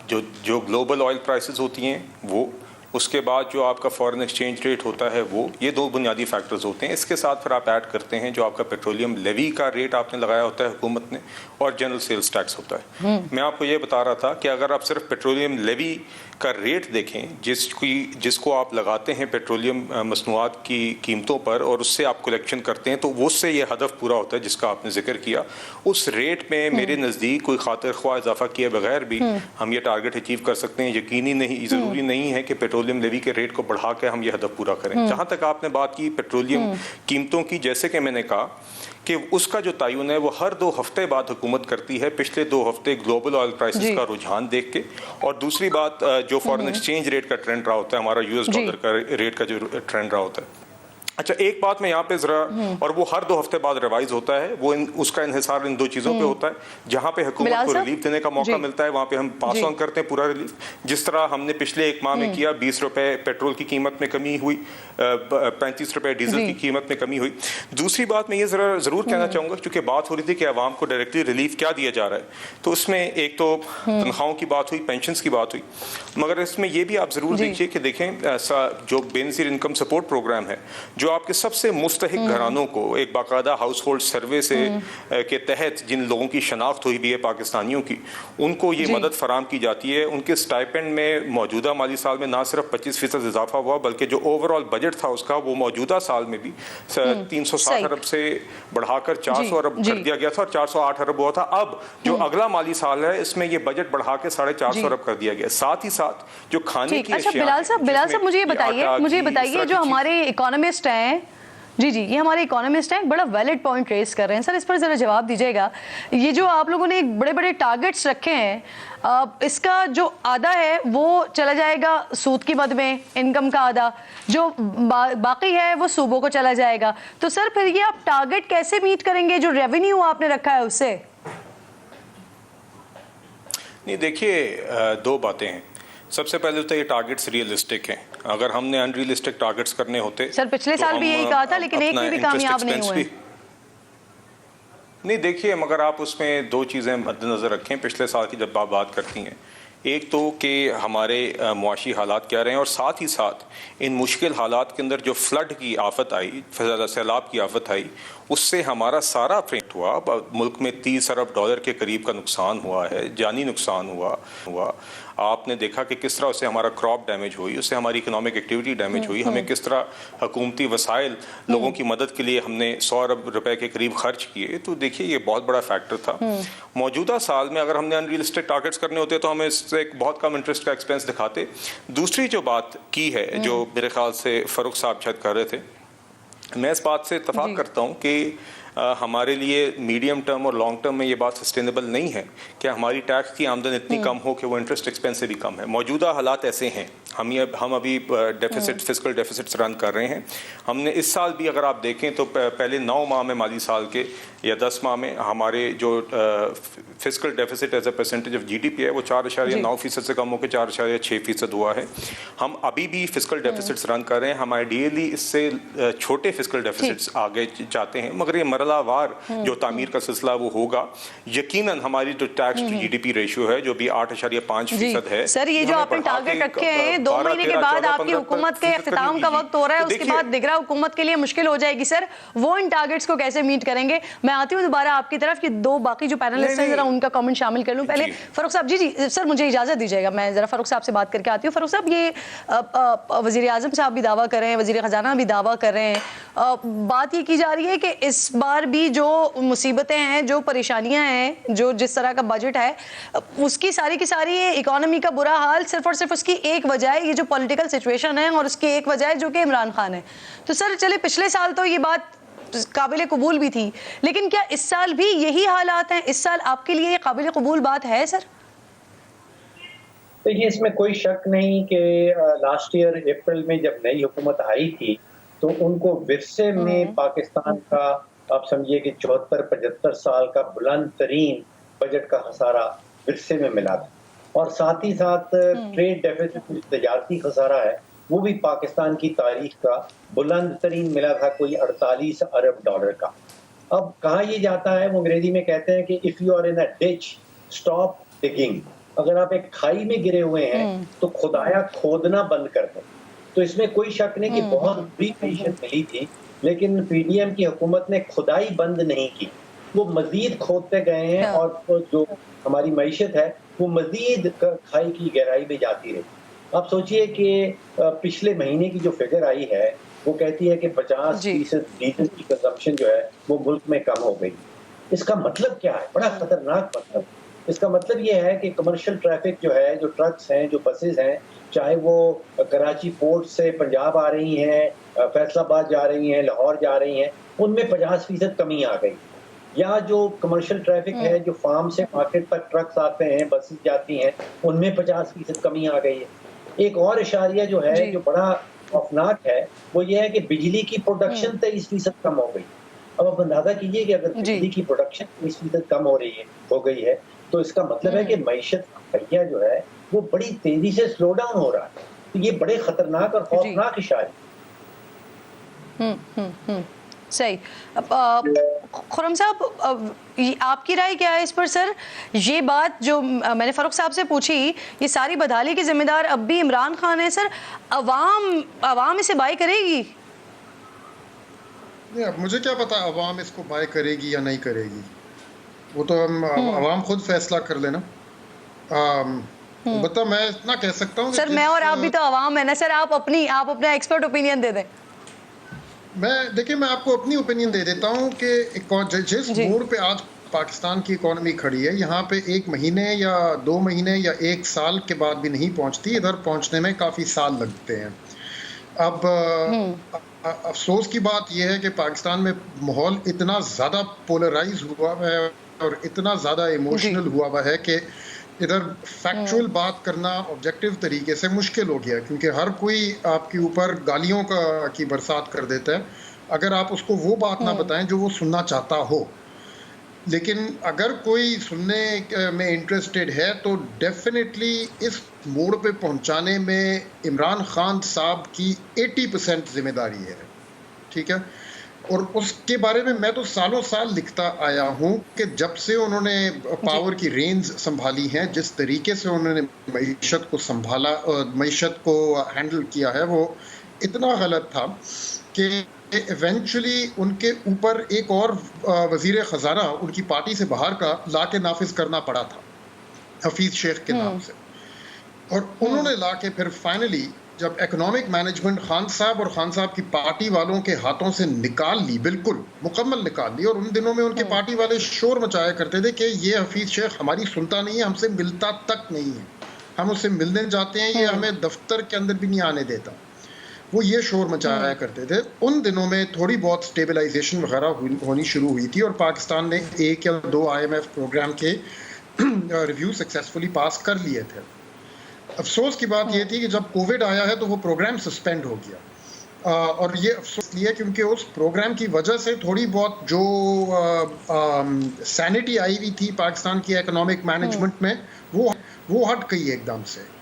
जो ग्लोबल ऑयल प्राइसेस होती हैं वो, उसके बाद जो आपका फॉरेन एक्सचेंज रेट होता है वो, ये 2 बुनियादी फैक्टर्स होते हैं। इसके साथ फिर आप ऐड करते हैं जो आपका पेट्रोलियम लेवी का रेट आपने लगाया होता है हुकूमत ने, और जनरल सेल्स टैक्स होता है। मैं आपको ये बता रहा था कि अगर आप सिर्फ पेट्रोलियम लेवी का रेट देखें, जिसको आप लगाते हैं पेट्रोलियम मसनूआत की कीमतों पर, और उससे आप कलेक्शन करते हैं, तो उससे ये हदफ पूरा होता है जिसका आपने जिक्र किया। उस रेट में मेरे नज़दीक कोई खातिर ख्वाह इजाफा किए बगैर भी हम ये टारगेट अचीव कर सकते हैं। यकीनी नहीं, ज़रूरी नहीं है कि पेट्रोलियम लेवी के रेट को बढ़ा के हम ये हदफ पूरा करें। जहाँ तक आपने बात की पेट्रोलियम कीमतों की, जैसे कि मैंने कहा कि उसका जो तयन है वो हर 2 हफ्ते बाद हुकूमत करती है, पिछले 2 हफ्ते ग्लोबल ऑयल प्राइसेस का रुझान देख के, और दूसरी बात जो फॉरेन एक्सचेंज रेट का ट्रेंड रहा होता है, हमारा US डॉलर का रेट का जो ट्रेंड रहा होता है। अच्छा, एक बात मैं यहाँ पे जरा, और वो हर 2 हफ्ते बाद रिवाइज होता है, वो उसका इन्हिसार इन 2 चीज़ों पे होता है। जहाँ पे हुकूमत को रिलीफ देने का मौका मिलता है, वहाँ पे हम पास ऑन करते हैं पूरा रिलीफ, जिस तरह हमने पिछले 1 माह में किया। 20 रुपए पेट्रोल की कीमत में कमी हुई, 35 रुपए डीजल की कीमत में कमी हुई। दूसरी बात मैं ये ज़रूर कहना चाहूँगा, क्योंकि बात हो रही थी कि आवाम को डायरेक्टली रिलीफ क्या दिया जा रहा है, तो उसमें एक तो तनख्वाहों की बात हुई, पेंशन की बात हुई, मगर इसमें यह भी आप ज़रूर देखिए कि देखें जो बेनज़ीर इनकम सपोर्ट प्रोग्राम है, जो आपके सबसे मुस्तहिक घरानों को एक बाकायदा हाउस होल्ड सर्वे से के तहत जिन लोगों की शनाख्त हुई भी है पाकिस्तानियों की, उनको ये मदद फराम की जाती है। उनके स्टाइपेंड में मौजूदा माली साल में ना सिर्फ 25% इजाफा हुआ, बल्कि जो ओवरऑल बजट था उसका, वो मौजूदा साल में भी 360 अरब से बढ़ाकर 400 अरब कर दिया गया था, और 408 अरब हुआ था। अब जो अगला माली साल है, इसमें ये बजट बढ़ा के 450 अरब कर दिया गया। साथ ही साथ जो खाने की बिलाल साहब मुझे बताइए जो हमारे इकोनॉमिस्ट हैं जी जी, ये हमारे इकोनॉमिस्ट हैं, एक बड़ा वैलिड पॉइंट रेस कर रहे हैं सर, इस पर ज़रा जवाब दीजिएगा। ये जो आप लोगों ने बड़े बड़े टारगेट्स रखे हैं, इसका जो आधा है वो चला जाएगा सूद की मद में, इनकम का आधा, जो बाकी है वो सूबों को चला जाएगा। तो सर फिर ये आप टारगेट कैसे मीट करेंगे जो रेवेन्यू आपने रखा है उससे? नहीं, देखिए, दो बातें हैं। सबसे पहले तो ये टारगेट्स रियलिस्टिक हैं। अगर हमने अनरियलिस्टिक टारगेट्स करने होते सर पिछले साल भी यही कहा था, लेकिन एक में भी कामयाब नहीं हुए। नहीं, देखिए, मगर आप उसमें दो चीज़ें मद्देनज़र रखें पिछले साल की जब आप बात करती हैं। एक तो कि हमारे मुआशी हालात क्या रहे हैं, और साथ ही साथ इन मुश्किल हालात के अंदर जो फ्लड की आफत आई, सैलाब की आफत आई, उससे हमारा सारा अफेक्ट हुआ। मुल्क में 30 अरब डॉलर के करीब का नुकसान हुआ है, जानी नुकसान हुआ। आपने देखा कि किस तरह उससे हमारा क्रॉप डैमेज हुई, उससे हमारी इकोनॉमिक एक्टिविटी डैमेज हुई। हमें किस तरह हुकूमती वसाइल लोगों की मदद के लिए हमने 100 अरब रुपए के करीब खर्च किए। तो देखिए, ये बहुत बड़ा फैक्टर था। मौजूदा साल में अगर हमने अनरियलिस्टिक टारगेट्स करने होते तो हमें इससे एक बहुत कम इंटरेस्ट का एक्सपेंस दिखाते। दूसरी जो बात की है, जो मेरे ख्याल से फ़ारूक साहब शायद कर रहे थे, मैं इस बात से इत्तफाक करता हूँ कि हमारे लिए मीडियम टर्म और लॉन्ग टर्म में ये बात सस्टेनेबल नहीं है कि हमारी टैक्स की आमदन इतनी कम हो कि वो इंटरेस्ट एक्सपेंस से भी कम है। मौजूदा हालात ऐसे हैं, हम अभी डेफिसिट, फिस्कल डेफिसिट्स रन कर रहे हैं। हमने इस साल भी अगर आप देखें तो पहले 9 माह में माली साल के या 10 माह में हमारे जो fiscal deficit as a percentage of GDP है वो 4.9% से कम होकर 4.6% हुआ है। हम अभी भी फिस्कल डेफिसिट्स रन कर रहे हैं। हम आइडियली इससे छोटे फिस्कल डेफिसिट्स आगे चाहते हैं, मगर ये मरलावार जो तामीर का सिलसिला वो होगा। यकीनन हमारी जो टैक्स टू GDP रेशियो है जो भी 8.5% है। सर, ये जो आपने टारगेट रखे हैं, 2 महीने के बाद आपकी हुकूमत के इख्तिताम का वक्त हो रहा है, उसके बाद दिगरा हुकूमत के लिए मुश्किल हो जाएगी। सर, वो इन टारगेट्स को कैसे मीट करेंगे? मैं आती हूँ दोबारा आपकी तरफ कि दो बाकी जो पैनलिस्ट हैं, जरा उनका कमेंट शामिल कर लूँ। पहले फारूक साहब। जी सर, मुझे इजाजत दीजिएगा, मैं जरा फारूक साहब से बात करके आती हूँ। फारूक साहब, ये वजीर आजम साहब भी दावा कर रहे हैं, वजीर खजाना भी दावा कर रहे हैं, बात ये की जा रही है कि इस बार भी जो मुसीबतें हैं, जो परेशानियां हैं, जो जिस तरह का बजट है, उसकी सारी की सारी इकोनॉमी का बुरा हाल सिर्फ और सिर्फ उसकी एक वजह है, ये जो पॉलिटिकल सिचुएशन है, और उसकी एक वजह है जो कि इमरान खान है। तो सर चले, पिछले साल तो ये बात काबिल कबूल भी थी, लेकिन क्या इस साल भी यही हालात हैं? इस साल आपके लिए ये काबिल कबूल बात है सर? तो ये इसमें कोई शक नहीं कि लास्ट ईयर अप्रैल में जब नई हुकूमत आई थी तो उनको विरसे में पाकिस्तान का, आप समझिए कि 74-75 साल का बुलंद तरीन बजट का खसारा विरसे में मिला था, और साथ ही साथ ट्रेड डेफिसिट, तजारती खसारा है, वो भी पाकिस्तान की तारीख का बुलंद तरीन मिला था, कोई 48 अरब डॉलर का। अब कहा ये जाता है, वो अंग्रेजी में कहते हैं कि if you are in a ditch stop digging. अगर आप एक खाई में गिरे हुए हैं तो खुदाया खोदना बंद कर दो। तो इसमें कोई शक नहीं कि बहुत बड़ी मैशत मिली थी, लेकिन PDM की हुकूमत ने खुदाई बंद नहीं की, वो मजीद खोदते गए हैं, और जो हमारी मैशत है वो मजीद खाई की गहराई में जाती रही। आप सोचिए कि पिछले महीने की जो फिगर आई है वो कहती है कि 50% डीजल की कंजम्पशन जो है वो मुल्क में कम हो गई। इसका मतलब क्या है? बड़ा खतरनाक मतलब। इसका मतलब ये है कि कमर्शियल ट्रैफिक जो है, जो ट्रक्स हैं, जो बसेस हैं, चाहे वो कराची पोर्ट से पंजाब आ रही हैं, फैसलाबाद जा रही हैं, लाहौर जा रही हैं, उनमें 50% कमी आ गई। या जो कमर्शियल ट्रैफिक है, जो फार्म से मार्केट तक ट्रक्स आते हैं, बसेस जाती हैं, उनमें 50% कमी आ गई है। एक और इशारिया जो है, जो बड़ा खौफनाक है, वो ये है कि बिजली की प्रोडक्शन 23% कम हो गई। अब आप अंदाजा कीजिए कि अगर बिजली की प्रोडक्शन 23% कम हो गई है तो इसका मतलब है कि मईशत का पहिया जो है वो बड़ी तेजी से स्लो डाउन हो रहा है। तो ये बड़े खतरनाक और खौफनाक इशारे। सही। खुर्रम साहब, आपकी राय क्या है इस पर सर? ये बात जो मैंने फारूक साहब से पूछी, ये सारी बदहाली की जिम्मेदार अब भी इमरान खान है सर, अवाम इसे बाय करेगी? अब मुझे क्या पता अवाम इसको बाय करेगी या नहीं करेगी, वो तो हम अवाम खुद फैसला कर लेना। बता, मैं इतना कह सकता हूँ सर, मैं और आप भी तो अवाम है ना सर। आप अपना एक्सपर्ट ओपिनियन दे दें। देखिए, मैं आपको अपनी ओपिनियन दे देता हूँ कि जिस मोड़ पे आज पाकिस्तान की इकोनॉमी खड़ी है, यहाँ पे 1 महीने या 2 महीने या 1 साल के बाद भी नहीं पहुँचती, इधर पहुँचने में काफ़ी साल लगते हैं। अब अफसोस की बात यह है कि पाकिस्तान में माहौल इतना ज़्यादा पोलराइज हुआ है और इतना ज़्यादा इमोशनल हुआ हुआ है कि इधर फैक्चुअल बात करना ऑब्जेक्टिव तरीके से मुश्किल हो गया, क्योंकि हर कोई आपके ऊपर गालियों की बरसात कर देता है अगर आप उसको वो बात ना बताएं जो वो सुनना चाहता हो। लेकिन अगर कोई सुनने में इंटरेस्टेड है तो डेफिनेटली इस मोड़ पे पहुंचाने में इमरान खान साहब की 80% जिम्मेदारी है, ठीक है। और उसके बारे में मैं तो सालों साल लिखता आया हूं कि जब से उन्होंने पावर की रेंज संभाली हैं, जिस तरीके से उन्होंने मईशत को संभाला और मईशत को हैंडल किया है, वो इतना गलत था कि इवेंचुअली उनके ऊपर एक और वजीर ख़जाना उनकी पार्टी से बाहर का ला के नाफिज करना पड़ा था, हफीज शेख के नाम से। और उन्होंने ला के फिर फाइनली जब इकोनॉमिक मैनेजमेंट खान साहब और खान साहब की पार्टी वालों के हाथों से निकाल ली, बिल्कुल मुकम्मल निकाल ली। और उन दिनों में उनके पार्टी वाले शोर मचाया करते थे कि ये हफीज शेख हमारी सुनता नहीं है, हमसे मिलता तक नहीं है, हम उससे मिलने जाते हैं, ये हमें दफ्तर के अंदर भी नहीं आने देता। वो ये शोर मचाया करते थे। उन दिनों में थोड़ी बहुत स्टेबलाइजेशन वगैरह होनी शुरू हुई थी और पाकिस्तान ने 1 या 2 IMF प्रोग्राम के रिव्यू सक्सेसफुली पास कर लिए थे। अफसोस की बात ये थी कि जब कोविड आया है तो वो प्रोग्राम सस्पेंड हो गया। और ये अफसोस लिया क्योंकि उस प्रोग्राम की वजह से थोड़ी बहुत जो सैनिटी आई हुई थी पाकिस्तान की इकोनॉमिक मैनेजमेंट में वो हट गई एकदम से।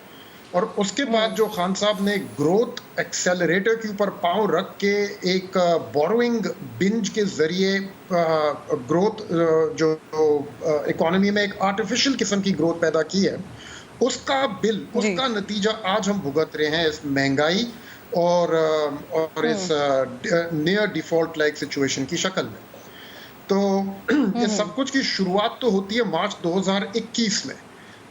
और उसके बाद जो खान साहब ने ग्रोथ एक्सेलरेटर के ऊपर पांव रख के एक बोरोइंग बिंज के जरिए ग्रोथ जो इकोनॉमी में एक आर्टिफिशियल किस्म की ग्रोथ पैदा की है, उसका नतीजा आज हम भुगत रहे हैं इस महंगाई और इस नियर डिफॉल्ट लाइक सिचुएशन की शक्ल में। तो ये सब कुछ की शुरुआत तो होती है मार्च 2021 में,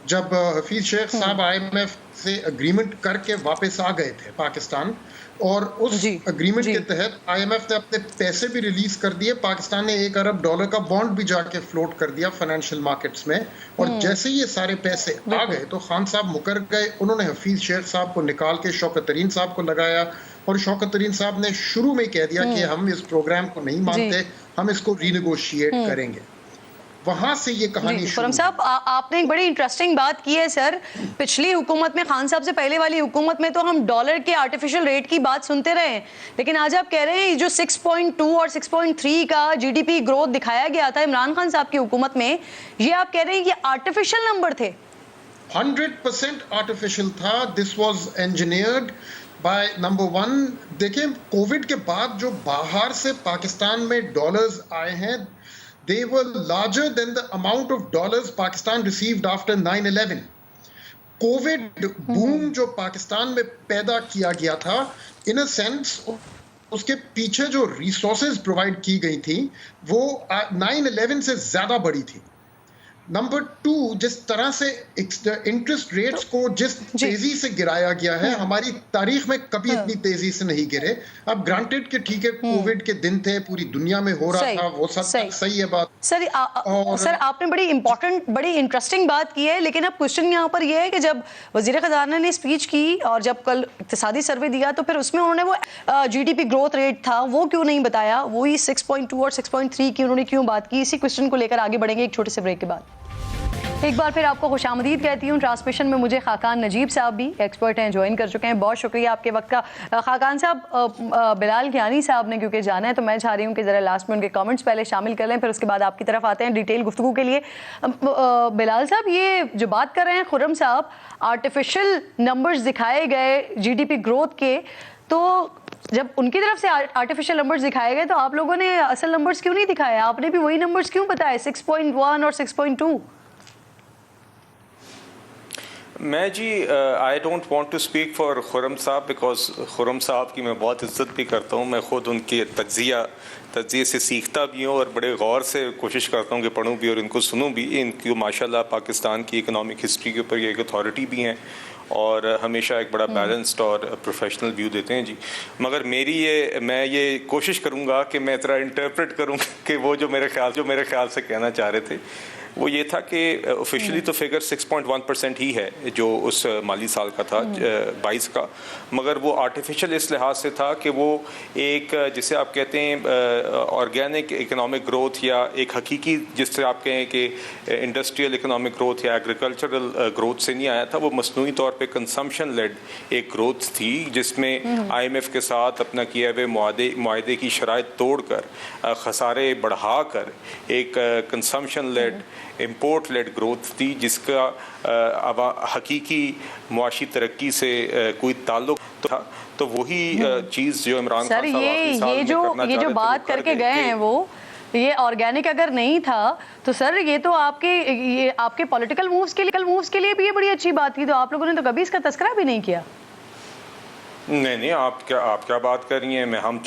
जब हफीज शेख साहब IMF से एग्रीमेंट करके वापस आ गए थे पाकिस्तान। और उस एग्रीमेंट के तहत IMF ने अपने पैसे भी रिलीज कर दिए। पाकिस्तान ने $1 अरब का बॉन्ड भी जाके फ्लोट कर दिया फाइनेंशियल मार्केट्स में। और जैसे ही ये सारे पैसे आ गए तो खान साहब मुकर गए। उन्होंने हफीज शेख साहब को निकाल के शौकत तरीन साहब को लगाया और शौकत तरीन साहब ने शुरू में कह दिया कि हम इस प्रोग्राम को नहीं मानते, हम इसको रीनेगोशिएट करेंगे। वहां से ये कहानी खुर्रम साहब, आपने एक बड़ी इंटरेस्टिंग बात की है सर। पिछली हुकूमत में, खान साहब से पहले वाली हुकूमत में तो हम डॉलर के आर्टिफिशियल रेट की बात सुनते रहे, लेकिन आज आप कह रहे हैं जो 6.2 और 6.3 का GDP ग्रोथ दिखाया गया था इमरान खान साहब की हुकूमत में, ये आप कह रहे हैं कि आर्टिफिशियल नंबर थे। 100% आर्टिफिशियल था। This was engineered by number 1। देखिए, कोविड के बाद जो बाहर से पाकिस्तान में डॉलर्स आए हैं, they were larger than the amount of dollars Pakistan received after 9/11. Covid boom जो पाकिस्तान में पैदा किया गया था, इन अ सेंस उसके पीछे जो रिसोर्सेज प्रोवाइड की गई थी वो 9/11 से ज्यादा बड़ी थी। नंबर 2, जिस तरह से इंटरेस्ट रेट्स को जिस तेजी से गिराया गया है, हमारी तारीख में कभी इतनी तेजी से नहीं गिरे। अब ग्रांटेड कि ठीक है कोविड के दिन थे, पूरी दुनिया में हो रहा था, वो सब सही है बात। सर आपने बड़ी इंपॉर्टेंट, बड़ी इंटरेस्टिंग बात की है, लेकिन अब क्वेश्चन यहाँ पर यह है कि जब वजीर खजाना ने स्पीच की और जब कल इक्तिसादी सर्वे दिया तो फिर उसमें उन्होंने वो GDP ग्रोथ रेट था वो क्यों नहीं बताया, वही 6.2 और 6.3 की उन्होंने क्यों बात की? इसी क्वेश्चन को लेकर आगे बढ़ेंगे एक छोटे से ब्रेक के बाद। एक बार फिर आपको खुशामदीद कहती हूँ। ट्रांसमिशन में मुझे खाकान नजीब साहब भी एक्सपर्ट हैं, ज्वाइन कर चुके हैं। बहुत शुक्रिया आपके वक्त का। खाकान साहब, बिलाल कियानी साहब ने क्योंकि जाना है तो मैं चाह रही हूँ कि ज़रा लास्ट में उनके कमेंट्स पहले शामिल कर लें, फिर उसके बाद आपकी तरफ आते हैं डिटेल गुफ्तगू के लिए। बिलाल साहब, ये जो बात कर रहे हैं खुर्रम साहब, आर्टिफिशियल नंबर्स दिखाए गए GDP ग्रोथ के, तो जब उनकी तरफ से आर्टिफिशियल नंबर्स दिखाए गए तो आप लोगों ने असल नंबर्स क्यों नहीं दिखाए? आपने भी वही नंबर्स क्यों बताए, 6.1 और 6.2? मैं जी I don't want to speak for Khurram साहब, बिकॉज खुर्रम साहब की मैं बहुत इज्जत भी करता हूँ। मैं ख़ुद उनके तज्ज़िये से सीखता भी हूँ और बड़े गौर से कोशिश करता हूँ कि पढ़ूँ भी और इनको सुनूँ भी। इनकी माशाल्लाह पाकिस्तान की इकनॉमिक हिस्ट्री के ऊपर ये एक अथॉरिटी भी हैं और हमेशा एक बड़ा बैलेंस्ड और प्रोफेशनल व्यू देते हैं जी। मगर मैं ये कोशिश करूँगा कि मैं तरह इंटरप्रेट करूँ कि वो जो मेरे ख्याल से कहना चाह रहे थे। वो ये था कि ऑफिशियली तो फिगर 6.1% ही है जो उस माली साल का था 22 का, मगर वो आर्टिफिशियल इस लिहाज से था कि वो एक जिसे आप कहते हैं ऑर्गेनिक इकोनॉमिक ग्रोथ या एक हकीकी जिस तरह आप कहें कि इंडस्ट्रियल इकोनॉमिक ग्रोथ या एग्रीकल्चरल ग्रोथ से नहीं आया था, वो मसनूई तौर पे कंजम्पशन लेड एक ग्रोथ थी जिसमें IMF के साथ अपना किए हुए मुआहदे की शराइत तोड़कर खसारे बढ़ाकर एक consumption led import led growth थी जिसका हकीकी मुआशी तरक्की से कोई ताल्लुक था। तो वही चीज़ जो इमरान खान साहब ये जो बात करके गए हैं वो ये ऑर्गेनिक अगर नहीं था तो सर ये तो आपके पॉलिटिकल मूव्स के लिए भी ये बड़ी अच्छी बात थी, तो आप लोगों ने तो कभी इसका तस्करा भी नहीं किया। नहीं, आप क्या बात कर रही हैं? हम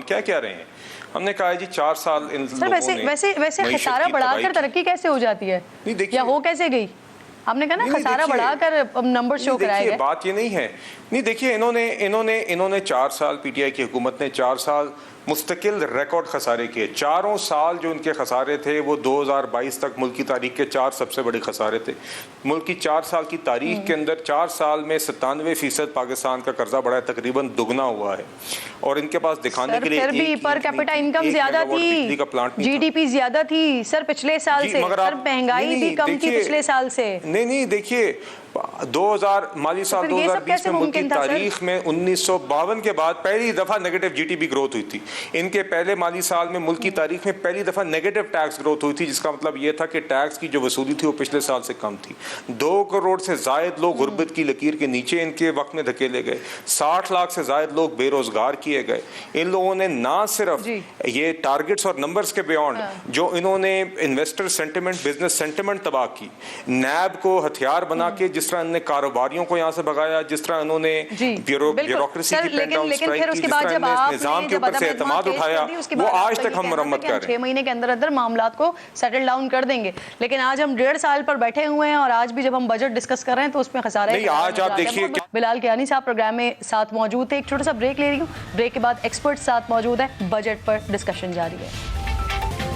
क्या कह रहे हैं? हमने कहा है जी 4 साल इन सर लोगों ने वैसे खसारा बढ़ाकर तरक्की कैसे हो जाती है या हो कैसे गई? आपने कहा ना खसारा बढ़ाकर नंबर शो कराए गए। बात ये नहीं है। नहीं देखिए, इन्होंने 4 साल PTI की हुकूमत ने 4 साल मुस्तकिल रिकॉर्ड खसारे किए। 4 साल जो इनके खसारे थे वो 2022 तक मुल्क की तारीख के 4 सबसे बड़े खसारे थे। मुल्क की 4 साल की तारीख के अंदर 4 साल में 97% पाकिस्तान का कर्जा बढ़ा है, तकरीबन दुगना हुआ है। और इनके पास दिखाने के लिए फिर भी पर कैपिटा इनकम ज्यादा थी, GDP ज्यादा थी सर पिछले साल से, सर महंगाई भी कम थी पिछले साल से। नहीं देखिए 2000 माली साल 2020 में मुल्क की तारीख में 1952 के बाद पहली दफा नेगेटिव GDP ग्रोथ हुई थी। इनके पहले माली साल में मुल्क की तारीख में पहली दफा नेगेटिव टैक्स ग्रोथ हुई थी, जिसका मतलब यह था कि टैक्स की जो वसूली थी वो पिछले साल से कम थी। 2 करोड़ से जायद लोग गुर्बत की लकीर के नीचे इनके वक्त में धकेले गए। 60 लाख से जायद लोग बेरोजगार किए गए। इन लोगों ने ना सिर्फ ये टारगेट्स और नंबर्स के बियॉन्ड जो इन्होंने इन्वेस्टर सेंटिमेंट, बिजनेस सेंटिमेंट तबाह की, नैब को हथियार बना के जिस तरह इन्होंने कारोबारियों को यहाँ से भगाया, जिस तरह इन्होंने ब्यूरोक्रेसी की पेन डाउन स्ट्राइक की, जिस तरह इन्होंने निजाम के ऊपर से एतमाद उठाया, वो आज तक हम मरम्मत कर रहे हैं। 6 महीने के अंदर अंदर मामलात को सेटल डाउन कर देंगे, लेकिन आज हम 1.5 साल पर बैठे हुए हैं और आज भी जब हम बजट डिस्कस कर रहे हैं तो उसमें खसारा है। आज आप देखिए बिलाल कियानी साहब प्रोग्राम में साथ मौजूद थे। एक छोटा सा ब्रेक ले रही हूँ, ब्रेक के बाद एक्सपर्ट साथ मौजूद है, बजट पर डिस्कशन जारी है।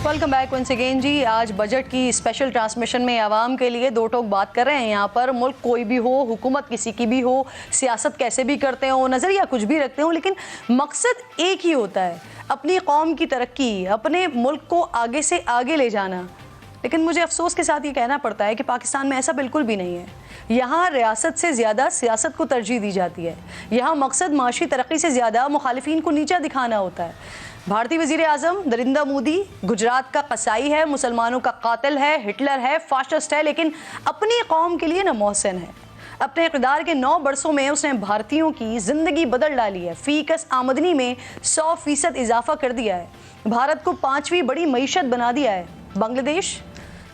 वेलकम बैक वंस अगेन जी। आज बजट की स्पेशल ट्रांसमिशन में आवाम के लिए 2 टोक बात कर रहे हैं। यहाँ पर मुल्क कोई भी हो, हुकूमत किसी की भी हो, सियासत कैसे भी करते हो, नज़रिया कुछ भी रखते हो, लेकिन मकसद एक ही होता है, अपनी कौम की तरक्की, अपने मुल्क को आगे से आगे ले जाना। लेकिन मुझे अफसोस के साथ ये कहना पड़ता है कि पाकिस्तान में ऐसा बिल्कुल भी नहीं है। यहाँ रियासत से ज़्यादा सियासत को तरजीह दी जाती है। यहाँ मकसद माशी तरक्की से ज़्यादा मुखालिफिन को नीचा दिखाना होता है। भारतीय वज़ीर आज़म नरेंद्र मोदी गुजरात का कसाई है, मुसलमानों का कातिल है, हिटलर है, फाशिस्ट है, लेकिन अपनी कौम के लिए न मोहसिन है। अपने इक़्तिदार के 9 बरसों में उसने भारतीयों की ज़िंदगी बदल डाली है। फ़ीकस आमदनी में 100% इजाफा कर दिया है। भारत को 5वीं बड़ी मईशत बना दिया है। बांग्लादेश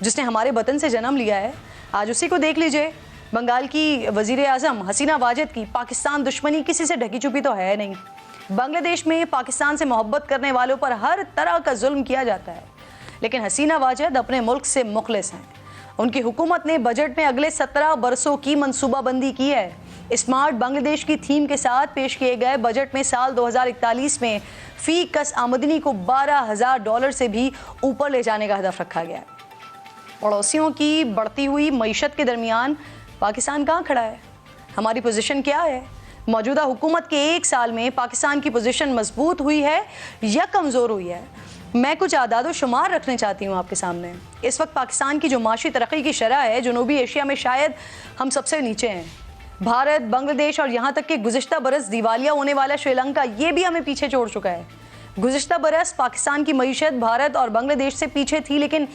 जिसने हमारे वतन से जन्म लिया है, आज उसी को देख लीजिए। बंगाल की वज़ीर आज़म हसीना वाजिद की पाकिस्तान दुश्मनी किसी से ढकी छुपी तो है नहीं। बांग्लादेश में पाकिस्तान से मोहब्बत करने वालों पर हर तरह का जुल्म किया जाता है, लेकिन हसीना वाजिद अपने मुल्क से मुखलिस हैं। उनकी हुकूमत ने बजट में अगले 17 बरसों की मनसूबाबंदी की है। स्मार्ट बांग्लादेश की थीम के साथ पेश किए गए बजट में साल 2041 में फी कस आमदनी को $12,000 से भी ऊपर ले जाने का हदफ रखा गया है। पड़ोसियों की बढ़ती हुई मईशत के दरमियान पाकिस्तान कहाँ खड़ा है? हमारी पोजीशन क्या है? मौजूदा हुकूमत के 1 साल में पाकिस्तान की पोजीशन मजबूत हुई है या कमज़ोर हुई है? मैं कुछ आदाद शुमार रखने चाहती हूँ आपके सामने। इस वक्त पाकिस्तान की जो माशी तरक्की की शरह है, जनूबी एशिया में शायद हम सबसे नीचे हैं। भारत, बांग्लादेश और यहाँ तक कि गुज़िश्ता बरस दिवालिया होने वाला श्रीलंका, ये भी हमें पीछे छोड़ चुका है। गुज़िश्ता बरस पाकिस्तान की मईशत भारत और बांग्लादेश से पीछे थी, लेकिन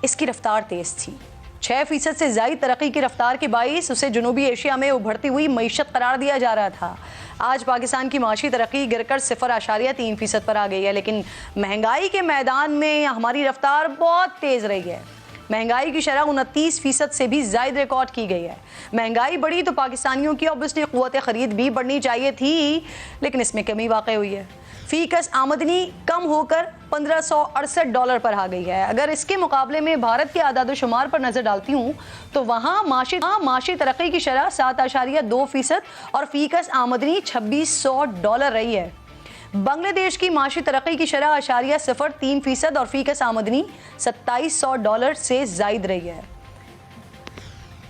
इसकी रफ्तार तेज़ थी। 6% से ज़ायद तरक्की की रफ्तार के बाइस उसे जनूबी एशिया में उभरती हुई मईशत करार दिया जा रहा था। आज पाकिस्तान की माशी तरक्की गिरकर 0.3% पर आ गई है, लेकिन महंगाई के मैदान में हमारी रफ्तार बहुत तेज़ रही है। महंगाई की शरह 29% से भी ज़ायद रिकॉर्ड की गई है। महंगाई बढ़ी तो पाकिस्तानियों की ऑब्वियसली क़ुव्वत ख़रीद भी बढ़नी चाहिए थी, लेकिन इसमें कमी वाक़ई हुई है। फ़ीकस आमदनी कम होकर $1568 पर आ गई है। अगर इसके मुकाबले में भारत के आदाद शुमार पर नज़र डालती हूँ तो वहाँ माशी तरक्की की शरह 7.2% और फ़ीकस आमदनी $2600 रही है। बांग्लादेश की माशी तरक्की की शरह 0.03% और फीकस आमदनी $2700 से जायद रही है।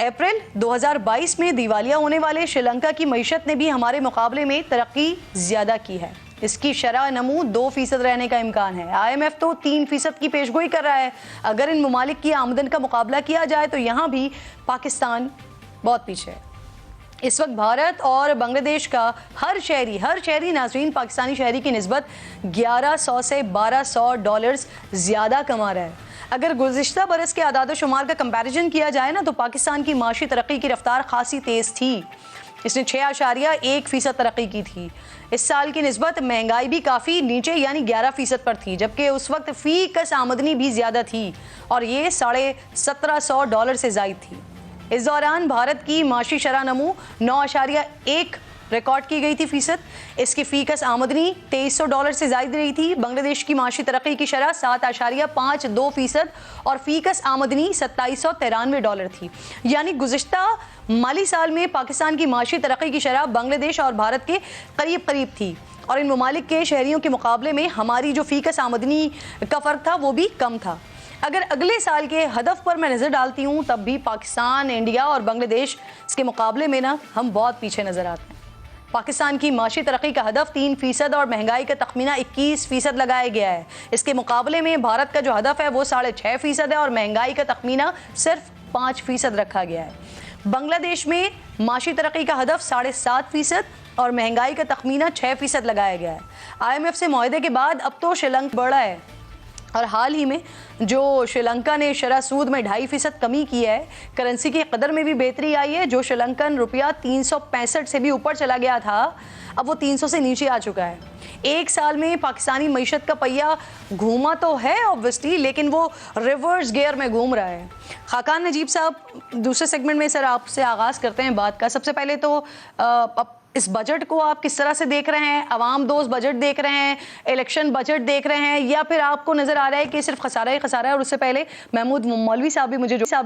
अप्रैल 2022 में दिवालिया होने वाले श्रीलंका की मईशत ने भी हमारे मुकाबले में तरक्की ज्यादा की है। इसकी शरह नमू 2% रहने का इम्कान है। IMF तो 3% की पेशगोई कर रहा है। अगर इन ममालिक की आमदन का मुकाबला किया जाए तो यहाँ भी पाकिस्तान बहुत पीछे है। इस वक्त भारत और बांग्लादेश का हर शहरी नाज़रीन पाकिस्तानी शहरी की निस्बत $1100 से $1200 ज़्यादा कमा रहा है। अगर गुज़िश्ता बरस के आदाद शुमार का कंपैरिजन किया जाए ना तो पाकिस्तान की माशी तरक्की की रफ्तार खासी तेज़ थी। इसने 6.1% तरक्की की थी। इस साल की निस्बत महंगाई भी काफ़ी नीचे यानी 11% पर थी, जबकि उस वक्त फ़ी कस आमदनी भी ज़्यादा थी और ये $1750 से ज़ायद थी। इस दौरान भारत की माशी शरह नमू 9.1 रिकॉर्ड की गई थी फीसद। इसकी फीकस आमदनी $2300 से ज़ायद रही थी। बांग्लादेश की माशी तरक्की की शरह 7.52% और फीकस आमदनी $2793 थी। यानी गुज़िश्ता माली साल में पाकिस्तान की माशी तरक्की की शरह बांग्लादेश और भारत के करीब करीब थी और इन ममालिक के शहरियों के मुकाबले में हमारी जो फीकस आमदनी का फ़र्क था वो भी कम था। अगर अगले साल के हदफ पर मैं नज़र डालती हूँ तब भी पाकिस्तान, इंडिया और बांग्लादेश इसके मुकाबले में ना हम बहुत पीछे नज़र आते हैं। पाकिस्तान की माशी तरक्की का हदफ 3% और महंगाई का तखमीना 21% लगाया गया है। इसके मुकाबले में भारत का जो हदफ है वो 6.5% है और महंगाई का तखमीना सिर्फ 5% रखा गया है। बांग्लादेश में माशी तरक्की का हदफ 7.5% और महंगाई का तखमीना 6% लगाया गया है। IMF से मुआहदे के बाद अब तो श्रीलंका बढ़ा है और हाल ही में जो श्रीलंका ने शरह सूद में 2.5% कमी की है। करेंसी की कदर में भी बेहतरी आई है। जो श्रीलंकन रुपया 365 से भी ऊपर चला गया था अब वो 300 से नीचे आ चुका है। एक साल में पाकिस्तानी मईशत का पहिया घूमा तो है ऑब्वियसली, लेकिन वो रिवर्स गियर में घूम रहा है। खाकान नजीब साहब, दूसरे सेगमेंट में सर आपसे आगाज़ करते हैं बात का। सबसे पहले तो इस बजट को आप किस तरह से देख रहे हैं? अवाम दोस्त बजट देख रहे हैं, इलेक्शन बजट देख रहे हैं, या फिर आपको नजर आ रहा है कि सिर्फ खसारा ही खसारा है? और उससे पहले महमूद मौलवी साहब भी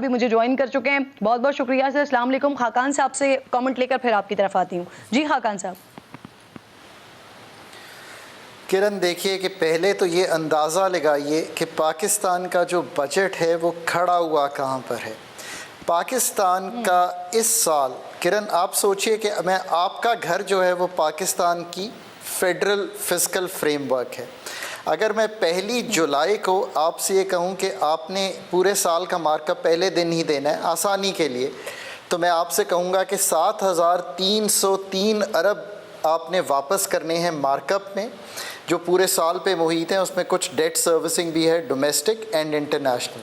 मुझे ज्वाइन कर चुके हैं। बहुत बहुत शुक्रिया सर। अस्सलाम वालेकुम। खाकान साहब से कमेंट लेकर फिर आपकी तरफ आती हूँ। जी खाकान साहब। किरण, देखिए कि पहले तो ये अंदाज़ा लगाइए कि पाकिस्तान का जो बजट है वो खड़ा हुआ कहाँ पर है। पाकिस्तान का इस साल, किरण आप सोचिए कि मैं आपका घर जो है वो पाकिस्तान की फेडरल फिस्कल फ्रेमवर्क है। अगर मैं 1 जुलाई को आपसे ये कहूँ कि आपने पूरे साल का मार्कअप पहले दिन ही देना है आसानी के लिए, तो मैं आपसे कहूँगा कि 7,303 अरब आपने वापस करने हैं मार्कअप में, जो पूरे साल पे मुहित हैं। उसमें कुछ डेट सर्विसिंग भी है, डोमेस्टिक एंड इंटरनेशनल।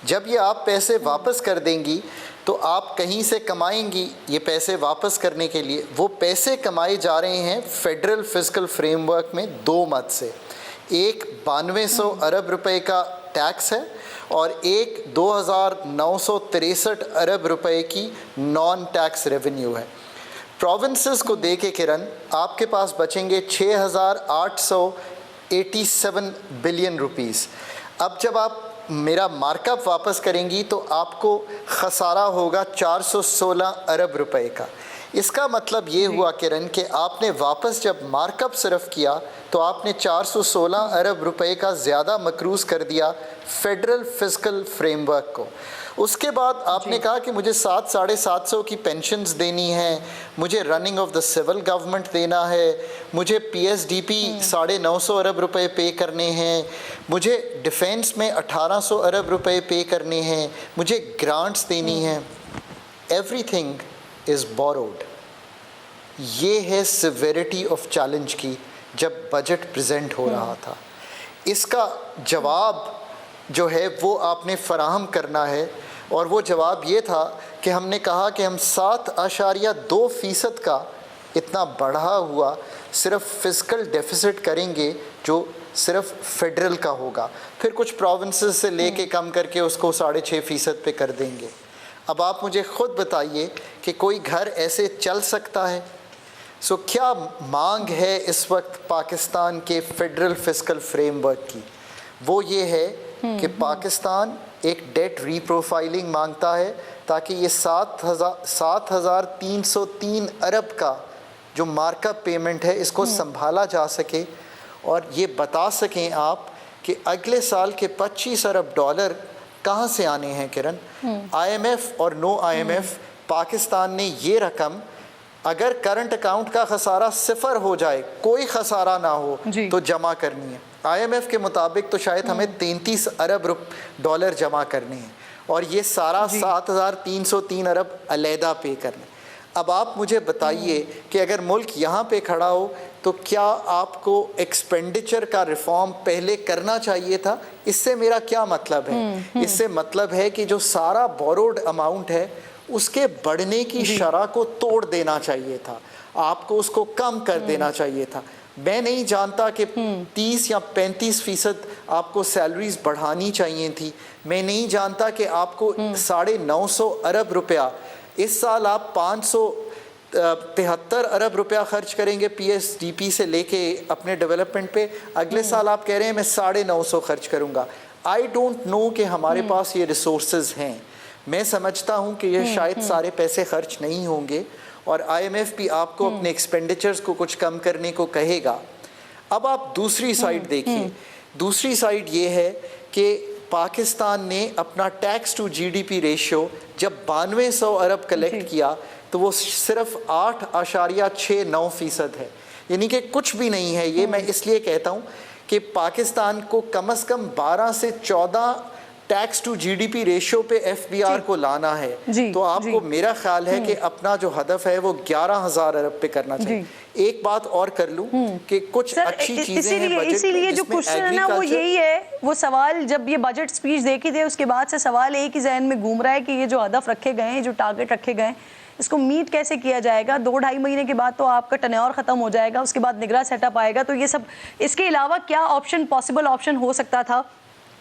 जब ये आप पैसे वापस कर देंगी तो आप कहीं से कमाएंगी ये पैसे वापस करने के लिए। वो पैसे कमाए जा रहे हैं फेडरल फिस्कल फ्रेमवर्क में 2 मद से। एक 9200 अरब रुपए का टैक्स है और एक 2963 अरब रुपए की नॉन टैक्स रेवेन्यू है। प्रोविंसेस को दे के किरण आपके पास बचेंगे 6,887 बिलियन रुपीस। अब जब आप मेरा मार्कअप वापस करेंगी तो आपको खसारा होगा 416 अरब रुपए का। इसका मतलब ये हुआ किरण कि आपने वापस जब मार्कअप सिर्फ किया तो आपने 416 अरब रुपए का ज़्यादा मकरूज़ कर दिया फेडरल फिस्कल फ्रेमवर्क को। उसके बाद आपने कहा कि मुझे 700-750 की पेंशन्स देनी है, मुझे running of the civil government देना है, मुझे PSDP 950 अरब रुपए पे करने हैं, मुझे डिफेंस में 1800 अरब रुपए पे करने हैं, मुझे ग्रांट्स देनी हैं। Everything is borrowed. ये है सिविरिटी ऑफ चैलेंज की जब बजट प्रेजेंट हो रहा था। इसका जवाब जो है वो आपने फराहम करना है, और वो जवाब ये था कि हमने कहा कि हम 7.2% का इतना बढ़ा हुआ सिर्फ फिस्कल डेफिसिट करेंगे जो सिर्फ फेडरल का होगा, फिर कुछ प्रोविंसेस से लेके कम करके उसको 6.5% पे कर देंगे। अब आप मुझे ख़ुद बताइए कि कोई घर ऐसे चल सकता है? सो क्या मांग है इस वक्त पाकिस्तान के फेडरल फिस्कल फ्रेमवर्क की? वो ये है कि पाकिस्तान एक डेट रीप्रोफाइलिंग मांगता है ताकि ये 7,303 अरब का जो मार्कअप पेमेंट है इसको संभाला जा सके और ये बता सकें आप कि अगले साल के 25 अरब डॉलर कहाँ से आने हैं किरण। IMF और नो IMF पाकिस्तान ने ये रकम, अगर करंट अकाउंट का खसारा 0 हो जाए, कोई खसारा ना हो, तो जमा करनी है। IMF के मुताबिक तो शायद हमें 33 अरब डॉलर जमा करने हैं और ये सारा 7,303 अरब अलहदा पे करने। अब आप मुझे बताइए कि अगर मुल्क यहाँ पे खड़ा हो तो क्या आपको एक्सपेंडिचर का रिफॉर्म पहले करना चाहिए था? इससे मेरा क्या मतलब है? इससे मतलब है कि जो सारा बोरोड अमाउंट है उसके बढ़ने की शरह को तोड़ देना चाहिए था, आपको उसको कम कर देना चाहिए था। मैं नहीं जानता कि 30 या 35% आपको सैलरीज बढ़ानी चाहिए थी। मैं नहीं जानता कि आपको 950 अरब रुपया, इस साल आप 573 अरब रुपया खर्च करेंगे PSDP से लेके अपने डेवलपमेंट पे, अगले साल आप कह रहे हैं मैं 950 खर्च करूंगा। आई डोंट नो कि हमारे पास ये रिसोर्सेज हैं। मैं समझता हूँ कि ये शायद सारे पैसे खर्च नहीं होंगे और IMF भी आपको अपने एक्सपेंडिचर्स को कुछ कम करने को कहेगा। अब आप दूसरी साइड देखिए, दूसरी साइड ये है कि पाकिस्तान ने अपना टैक्स टू GDP रेशियो जब 9200 अरब कलेक्ट किया तो वो सिर्फ 8.69% है, यानी कि कुछ भी नहीं है। ये मैं इसलिए कहता हूँ कि पाकिस्तान को कम से कम 12 से 14 टैक्स टू GDP रेशियो पे FBR को लाना है। तो आपको मेरा ख्याल है कि अपना जो हदफ है वो 11,000 अरब पे करना चाहिए। एक बात और कर लूं कि कुछ अच्छी चीजें हैं बजट, इसीलिए जो क्वेश्चन है ना वो यही है, वो सवाल जब ये बजट स्पीच देखी थी उसके बाद से सवाल एक ही जहन में घूम रहा है कि ये जो हदफ रखे गए हैं, जो टारगेट रखे गए हैं, इसको मीट कैसे किया जाएगा। 2-2.5 महीने के बाद तो आपका टनौर खत्म हो जाएगा, उसके बाद निगरान सेटअप आएगा। तो ये सब, इसके अलावा क्या ऑप्शन, पॉसिबल ऑप्शन हो सकता था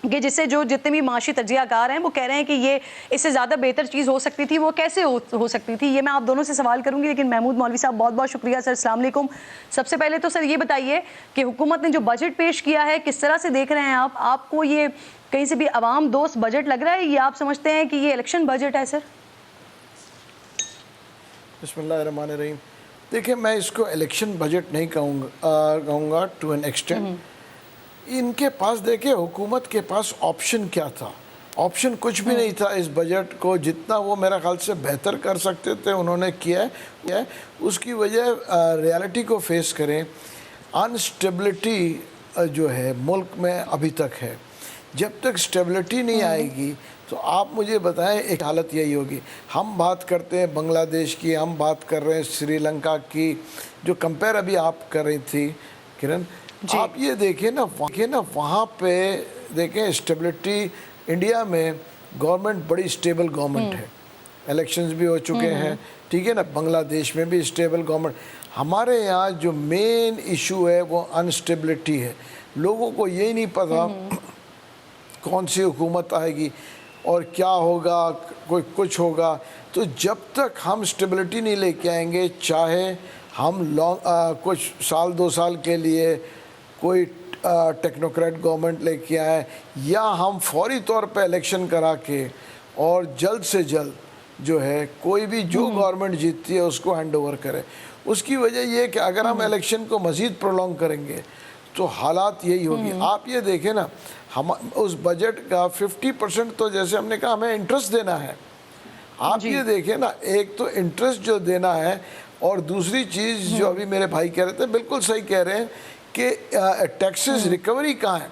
कि जिससे जो जितने भी माशी तजियाकार हैं वो कह रहे हैं कि ये इससे ज़्यादा बेहतर चीज़ हो सकती थी, वो कैसे हो सकती थी? ये मैं आप दोनों से सवाल करूंगी, लेकिन महमूद मौलवी साहब बहुत बहुत शुक्रिया सर। अस्सलाम वालेकुम। सबसे पहले तो सर ये बताइए कि हुकूमत ने जो बजट पेश किया है किस तरह से देख रहे हैं आप? आपको ये कहीं से भी अवाम दोस्त बजट लग रहा है या आप समझते हैं कि ये इलेक्शन बजट है? सर बिस्मिल्लाहिर्रहमानिर्रहीम। देखिए, मैं इसको इलेक्शन बजट नहीं कहूँगा टू एन एक्सटेंट। इनके पास, देखिए, हुकूमत के पास ऑप्शन क्या था? ऑप्शन कुछ भी नहीं था। इस बजट को जितना वो मेरा ख्याल से बेहतर कर सकते थे उन्होंने किया है। उसकी वजह रियलिटी को फेस करें। अनस्टेबिलिटी जो है मुल्क में अभी तक है। जब तक स्टेबिलिटी नहीं आएगी तो आप मुझे बताएं, एक हालत यही होगी। हम बात करते हैं बांग्लादेश की, हम बात कर रहे हैं श्रीलंका की, जो कंपेयर अभी आप कर रही थी किरण, आप ये देखें ना वहाँ पे देखें स्टेबिलिटी। इंडिया में गवर्नमेंट बड़ी स्टेबल गवर्नमेंट है, इलेक्शंस भी हो चुके हैं, ठीक है ना। बांग्लादेश में भी स्टेबल गवर्नमेंट। हमारे यहाँ जो मेन इशू है वो अनस्टेबिलिटी है। लोगों को यही नहीं पता कौन सी हुकूमत आएगी और क्या होगा, कोई कुछ होगा। तो जब तक हम स्टेबिलिटी नहीं लेके आएंगे, चाहे हम कुछ साल 2 साल के लिए कोई टेक्नोक्रेट गवर्नमेंट लेके आए या हम फौरी तौर पे इलेक्शन करा के और जल्द से जल्द जो है कोई भी जो गवर्नमेंट जीतती है उसको हैंड ओवर करे। उसकी वजह ये है कि अगर हम इलेक्शन को मज़ीद प्रोलॉन्ग करेंगे तो हालात यही होगी। आप ये देखें ना, हम उस बजट का 50% तो जैसे हमने कहा हमें इंटरेस्ट देना है। आप ये देखें ना, एक तो इंटरेस्ट जो देना है और दूसरी चीज़ जो अभी मेरे भाई कह रहे थे, बिल्कुल सही कह रहे हैं कि टैक्सेस रिकवरी कहाँ है।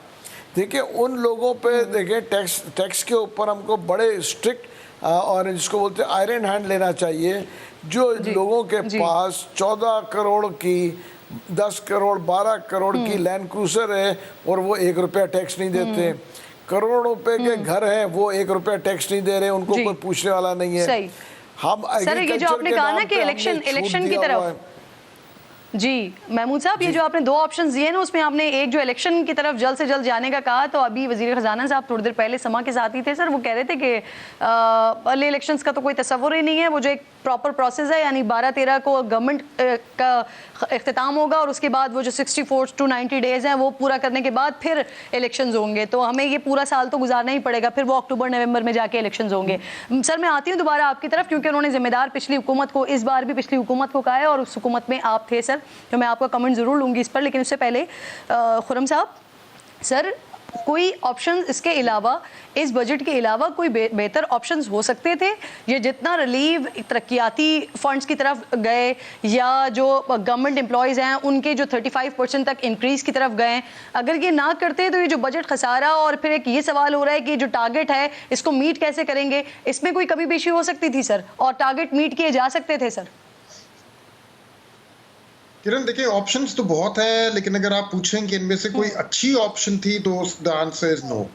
देखिए उन लोगों पे, देखिए टैक्स के ऊपर हमको बड़े स्ट्रिक्ट और जिसको बोलते हैं आयरन हैंड लेना चाहिए। जो लोगों के पास 14 करोड़ की, 10 करोड़ 12 करोड़ की लैंड क्रूजर है और वो 1 रुपया टैक्स नहीं देते, करोड़ रुपए के घर हैं वो 1 रुपया टैक्स नहीं दे रहे, उनको कोई पूछने वाला नहीं है। हम सर ये जो आपने कहा ना कि इलेक्शन की तरफ, जी महमूद साहब, ये जो आपने दो ऑप्शंस दिए ना, उसमें आपने एक जो इलेक्शन की तरफ जल्द से जल्द जाने का कहा, तो अभी वजीर खजाना साहब थोड़ी देर पहले समा के साथ ही थे सर, वो कह रहे थे कि अर्ली इलेक्शंस का तो कोई तस्वुर ही नहीं है, वो जो एक प्रॉपर प्रोसेस है, यानी 12-13 को गवर्नमेंट का इख्तिताम होगा और उसके बाद वो जो 64 to 90 डेज हैं वो पूरा करने के बाद फिर इलेक्शंस होंगे, तो हमें ये पूरा साल तो गुजारना ही पड़ेगा, फिर वो अक्टूबर नवंबर में जाके इलेक्शंस होंगे। सर मैं आती हूँ दोबारा आपकी तरफ, क्योंकि उन्होंने जिम्मेदार पिछली हुकूमत को, इस बार भी पिछली हुकूमत को कहा है और उस हुकूमत में आप थे सर, तो मैं आपका कमेंट ज़रूर लूँगी इस पर, लेकिन उससे पहले खुर्रम साहब, सर कोई ऑप्शन इसके अलावा, इस बजट के अलावा कोई बेहतर ऑप्शंस हो सकते थे? ये जितना रिलीव तरक्याती फंड्स की तरफ गए या जो गवर्नमेंट एम्प्लॉयज़ हैं उनके जो 35% तक इंक्रीज़ की तरफ गए, अगर ये ना करते तो ये जो बजट खसारा, और फिर एक ये सवाल हो रहा है कि जो टारगेट है इसको मीट कैसे करेंगे, इसमें कोई कमी पेशी हो सकती थी सर, और टारगेट मीट किए जा सकते थे सर? किरण देखिए, ऑप्शंस तो बहुत है, लेकिन अगर आप पूछें कि इनमें से कोई अच्छी ऑप्शन थी तो the answer is no.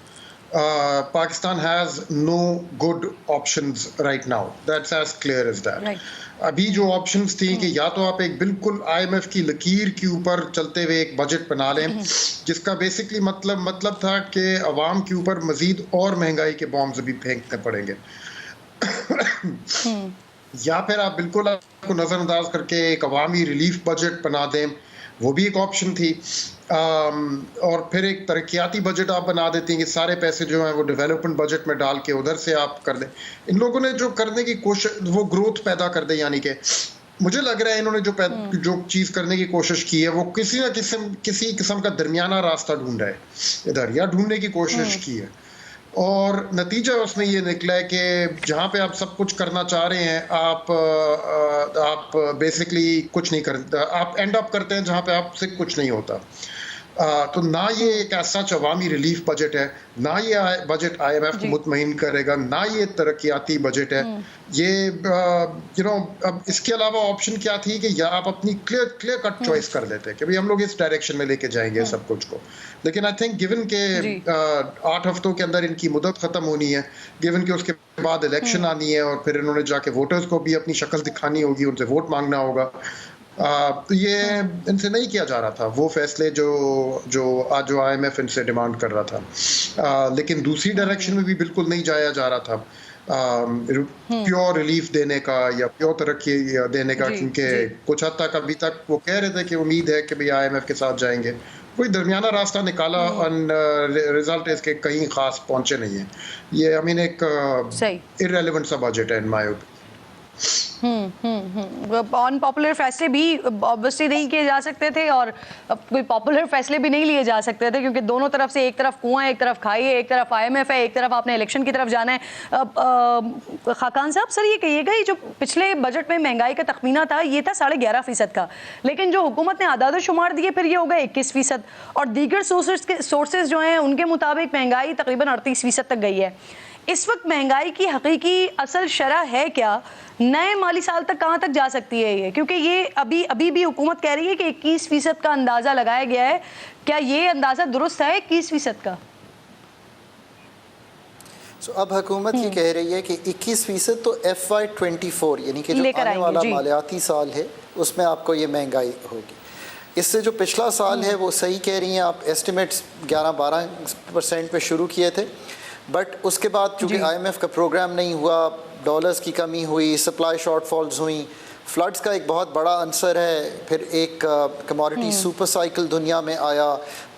Pakistan has no good options right now, that's as clear as that. अभी जो ऑप्शंस थी कि या तो आप एक बिल्कुल IMF की लकीर के ऊपर चलते हुए एक बजट बना लें, जिसका बेसिकली मतलब था कि अवाम के ऊपर मजीद और महंगाई के बॉम्ब्स अभी फेंकने पड़ेंगे, या फिर आप बिल्कुल आपको नज़रअंदाज करके एक अवामी रिलीफ बजट बना दें, वो भी एक ऑप्शन थी। और फिर एक तरक्याती बजट आप बना देती हैं कि सारे पैसे जो हैं वो डेवलपमेंट बजट में डाल के उधर से आप कर दें। इन लोगों ने जो करने की कोशिश, वो ग्रोथ पैदा कर दे, यानी कि मुझे लग रहा है इन्होंने जो चीज़ करने की कोशिश की है वो किसी किस्म का दरमियाना रास्ता ढूंढ रहा है इधर, या ढूंढने की कोशिश की है, और नतीजा उसमें ये निकला है कि जहाँ पे आप सब कुछ करना चाह रहे हैं, आप बेसिकली कुछ नहीं करते, आप एंड अप करते हैं जहाँ पे आपसे कुछ नहीं होता। तो ना ये एक ऐसा अवामी रिलीफ बजट है, ना ये बजट IMF को मुतमईन करेगा, ना ये तरक्याती बजट है। ये अब इसके अलावा ऑप्शन क्या थी कि या आप अपनी क्लियर कट चॉइस कर लेते हैं कि भाई हम लोग इस डायरेक्शन में लेके जाएंगे सब कुछ को, लेकिन आई थिंक गिवन के 8 हफ्तों के अंदर इनकी मुद्दत खत्म होनी है, गिवन के उसके बाद इलेक्शन आनी है और फिर इन्होंने जाके वोटर्स को भी अपनी शक्ल दिखानी होगी, उनसे वोट मांगना होगा, तो ये इनसे नहीं किया जा रहा था वो फैसले जो IMF इनसे डिमांड कर रहा था। लेकिन दूसरी डायरेक्शन में भी बिल्कुल नहीं जाया जा रहा था प्योर रिलीफ देने का या प्योर तरक्की देने का, क्योंकि कुछ हद तक अभी तक वो कह रहे थे कि उम्मीद है कि भाई IMF के साथ जाएंगे, कोई दरमियाना रास्ता निकाला और रिजल्ट इसके कहीं खास पहुंचे नहीं है। ये एक इररेलेवेंट सा बजट है इन माय ओपिनियन। अनपॉपुलर फैसले भी ऑब्वियसली नहीं किए जा सकते थे और कोई पॉपुलर फैसले भी नहीं लिए जा सकते थे, क्योंकि दोनों तरफ से, एक तरफ कुआं है, एक तरफ खाई है, एक तरफ IMF है, एक तरफ आपने इलेक्शन की तरफ जाना है। खाकान साहब, सर ये कहिएगा, ये जो पिछले बजट में महंगाई का तखमीना था ये था 11.5% का, लेकिन जो हुकूमत ने आदाद शुमार दिए फिर ये होगा 21%, और दीगर सोर्सेज जो हैं उनके मुताबिक महंगाई तकरीबन 38% तक गई है। इस वक्त महंगाई की हकीकी असल शरह है क्या? नए माली साल तक कहाँ तक जा सकती है ये? क्योंकि ये अभी भी हुकूमत कह रही है कि 21% का अंदाज़ा लगाया गया है, क्या ये अंदाज़ा दुरुस्त है 21% का? अब हुकूमत ये कह रही है कि 21% तो FY24 यानी कि जो आने वाला मालियाती साल है उसमें आपको ये महंगाई होगी। इससे जो पिछला साल है वो सही कह रही हैं आप, एस्टिमेट्स 11-12% पे शुरू किए थे, बट उसके बाद चूँकि IMF का प्रोग्राम नहीं हुआ, डॉलर्स की कमी हुई, सप्लाई शॉर्टफॉल्स हुई, फ्लड्स का एक बहुत बड़ा आंसर है, फिर एक कमोडिटी सुपर साइकिल दुनिया में आया,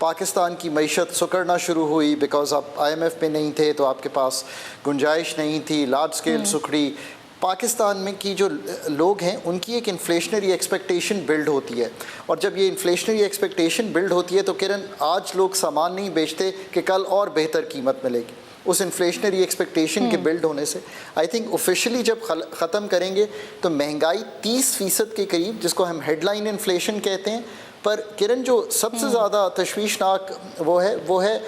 पाकिस्तान की मईशत सुकड़ना शुरू हुई बिकॉज आप IMF में नहीं थे तो आपके पास गुंजाइश नहीं थी, लार्ज स्केल सुखड़ी। पाकिस्तान में की जो लोग हैं उनकी एक इन्फ्लेशनरी एक्सपेक्टेशन बिल्ड होती है, और जब ये इन्फ्लेशनरी एक्सपेक्टेशन बिल्ड होती है तो किरण आज लोग सामान नहीं बेचते कि कल और बेहतर कीमत मिलेगी। उस इन्फ्लेशनरी एक्सपेक्टेशन के बिल्ड होने से आई थिंक ऑफिशियली जब ख़त्म करेंगे तो महंगाई 30% के करीब, जिसको हम हेडलाइन इन्फ्लेशन कहते हैं, पर किरण जो सबसे ज़्यादा तशवीशनाक वो है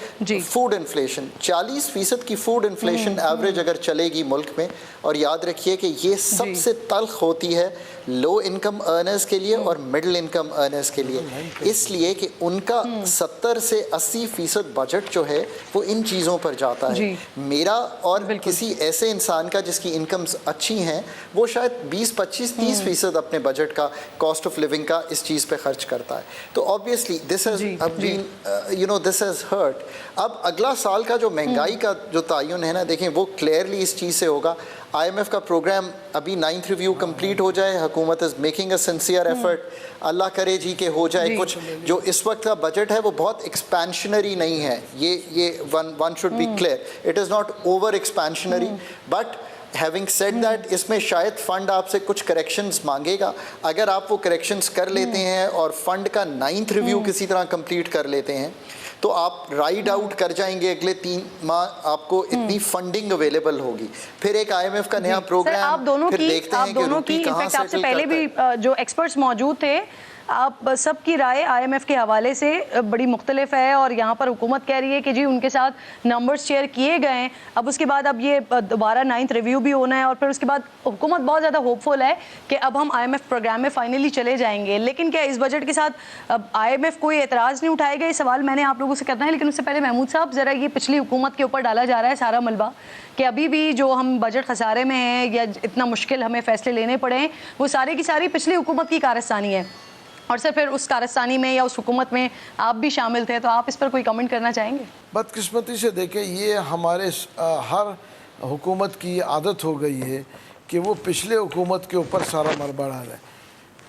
फूड इन्फ्लेशन। 40% की फूड इन्फ्लेशन एवरेज अगर चलेगी मुल्क में, और याद रखिए कि ये सबसे तल्ख होती है लो इनकम अर्नर्स के लिए और मिडिल इनकम अर्नर्स के लिए, इसलिए कि उनका 70 से 80% बजट जो है वो इन चीज़ों पर जाता है। मेरा और किसी ऐसे इंसान का जिसकी इनकम्स अच्छी हैं वो शायद 20, 25, 30% अपने बजट का, कॉस्ट ऑफ लिविंग का इस चीज़ पे खर्च करता है। तो obviously this has been, you know, this has hurt. अब अगला साल का जो महंगाई का जो तयन है ना, देखें वो क्लियरली इस चीज़ से होगा। IMF का प्रोग्राम अभी 9th रिव्यू कंप्लीट हो जाए, हुकूमत is making a sincere effort, Allah करे जी के हो जाए कुछ। जो इस वक्त का बजट है वो बहुत एक्सपेंशनरी नहीं है, ये one should be clear, it is not over expansionary, but having said that इसमें शायद फ़ंड आपसे कुछ करेक्शंस मांगेगा। अगर आप वो करेक्शंस कर लेते हैं और फंड का 9th रिव्यू किसी तरह कंप्लीट कर लेते हैं तो आप राइड आउट कर जाएंगे, अगले 3 माह आपको इतनी फंडिंग अवेलेबल होगी। फिर एक IMF का नया प्रोग्राम, आप दोनों फिर देखते हैं कि रुपी कहाँ इनफैक्ट आपसे सेटल पहले करता है। भी जो एक्सपर्ट्स मौजूद थे, आप सबकी राय IMF के हवाले से बड़ी मुख्तलिफ है और यहाँ पर हुकूमत कह रही है कि जी उनके साथ नंबर्स शेयर किए गए हैं। अब उसके बाद अब ये दोबारा 9th रिव्यू भी होना है और फिर उसके बाद हुकूमत बहुत ज़्यादा होपफुल है कि अब हम IMF प्रोग्राम में फाइनली चले जाएंगे। लेकिन क्या इस बजट के साथ अब IMF कोई एतराज़ नहीं उठाएगा? ये सवाल मैंने आप लोगों से करना है, लेकिन उससे पहले महमूद साहब ज़रा ये पिछली हुकूमत के ऊपर डाला जा रहा है सारा मलबा कि अभी भी जो हम बजट खसारे में हैं या इतना मुश्किल हमें फ़ैसले लेने पड़े हैं वो सारी की सारी पिछली हुकूमत की कारस्तानी है। और सर फिर उस कारस्तानी में या उस हुकूमत में आप भी शामिल थे, तो आप इस पर कोई कमेंट करना चाहेंगे? बदकिस्मती से देखें, ये हमारे हर हुकूमत की आदत हो गई है कि वो पिछले हुकूमत के ऊपर सारा मलबा डालें।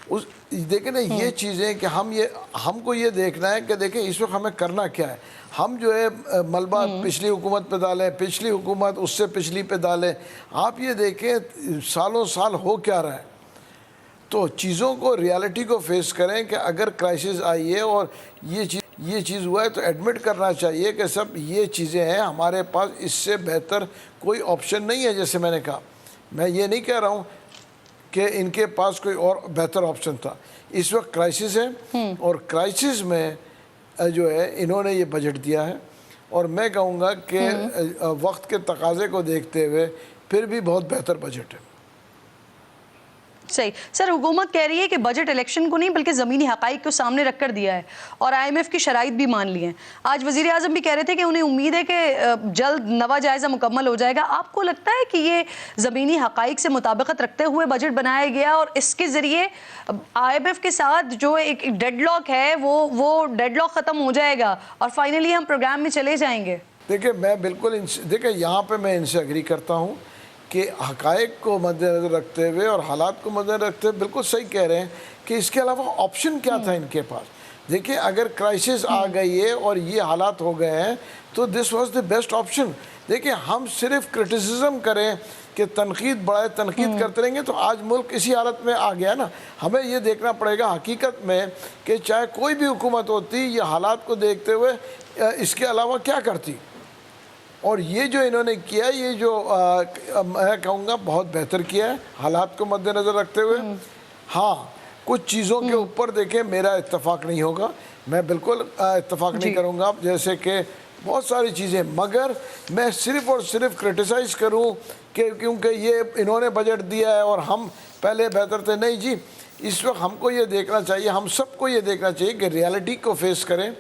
उस देखें ना, ये चीज़ें कि हमको ये देखना है कि देखें इस वक्त हमें करना क्या है। हम जो है मलबा पिछली हुकूमत पे डालें, पिछली हुकूमत उससे पिछली पे डालें। आप ये देखें सालों साल हो क्या रहा है, तो चीज़ों को, रियलिटी को फेस करें कि अगर क्राइसिस आई है और ये चीज़ हुआ है तो एडमिट करना चाहिए कि सब ये चीज़ें हैं, हमारे पास इससे बेहतर कोई ऑप्शन नहीं है। जैसे मैंने कहा, मैं ये नहीं कह रहा हूँ कि इनके पास कोई और बेहतर ऑप्शन था। इस वक्त क्राइसिस है और क्राइसिस में जो है इन्होंने ये बजट दिया है और मैं कहूँगा कि वक्त के तकाजे को देखते हुए फिर भी बहुत बेहतर बजट है। सही सर, हुकूमत कह रही है कि बजट इलेक्शन को नहीं बल्कि ज़मीनी हक़ाइक़ को सामने रख कर दिया है और IMF की शराइत भी मान ली हैं। आज वज़ीर आज़म भी कह रहे थे कि उन्हें उम्मीद है कि जल्द नवा जायज़ा मुकम्मल हो जाएगा। आपको लगता है कि ये ज़मीनी हक़ाइक़ से मुताबिकत रखते हुए बजट बनाया गया और इसके ज़रिए IMF के साथ जो एक डेडलॉक है वो डेडलॉक ख़त्म हो जाएगा और फाइनली हम प्रोग्राम में चले जाएंगे? देखिए, मैं बिल्कुल देखिए यहाँ पर मैं इनसे एग्री करता हूँ कि हक़ाइक़ को मद्देनज़र रखते हुए और हालात को मद्देनज़र रखते हुए बिल्कुल सही कह रहे हैं कि इसके अलावा ऑप्शन क्या था इनके पास। देखिए, अगर क्राइसिस आ गई है और ये हालात हो गए हैं तो this was the best option. देखिए, हम सिर्फ क्रिटिसिज्म करें कि तनकीद बढ़ाए, तनकीद करते रहेंगे तो आज मुल्क इसी हालत में आ गया ना। हमें ये देखना पड़ेगा हकीकत में कि चाहे कोई भी हुकूमत होती, ये हालात को देखते हुए इसके अलावा क्या करती। और ये जो इन्होंने किया, ये जो मैं कहूँगा बहुत बेहतर किया है हालात को मद्देनज़र रखते हुए। हाँ, कुछ चीज़ों के ऊपर देखें मेरा इत्तेफाक नहीं होगा, मैं बिल्कुल इत्तेफाक नहीं करूँगा, जैसे कि बहुत सारी चीज़ें, मगर मैं सिर्फ़ और सिर्फ क्रिटिसाइज़ करूँ कि क्योंकि ये इन्होंने बजट दिया है और हम पहले बेहतर थे। नहीं जी, इस वक्त हमको ये देखना चाहिए, हम सबको ये देखना चाहिए कि रियलिटी को फेस करें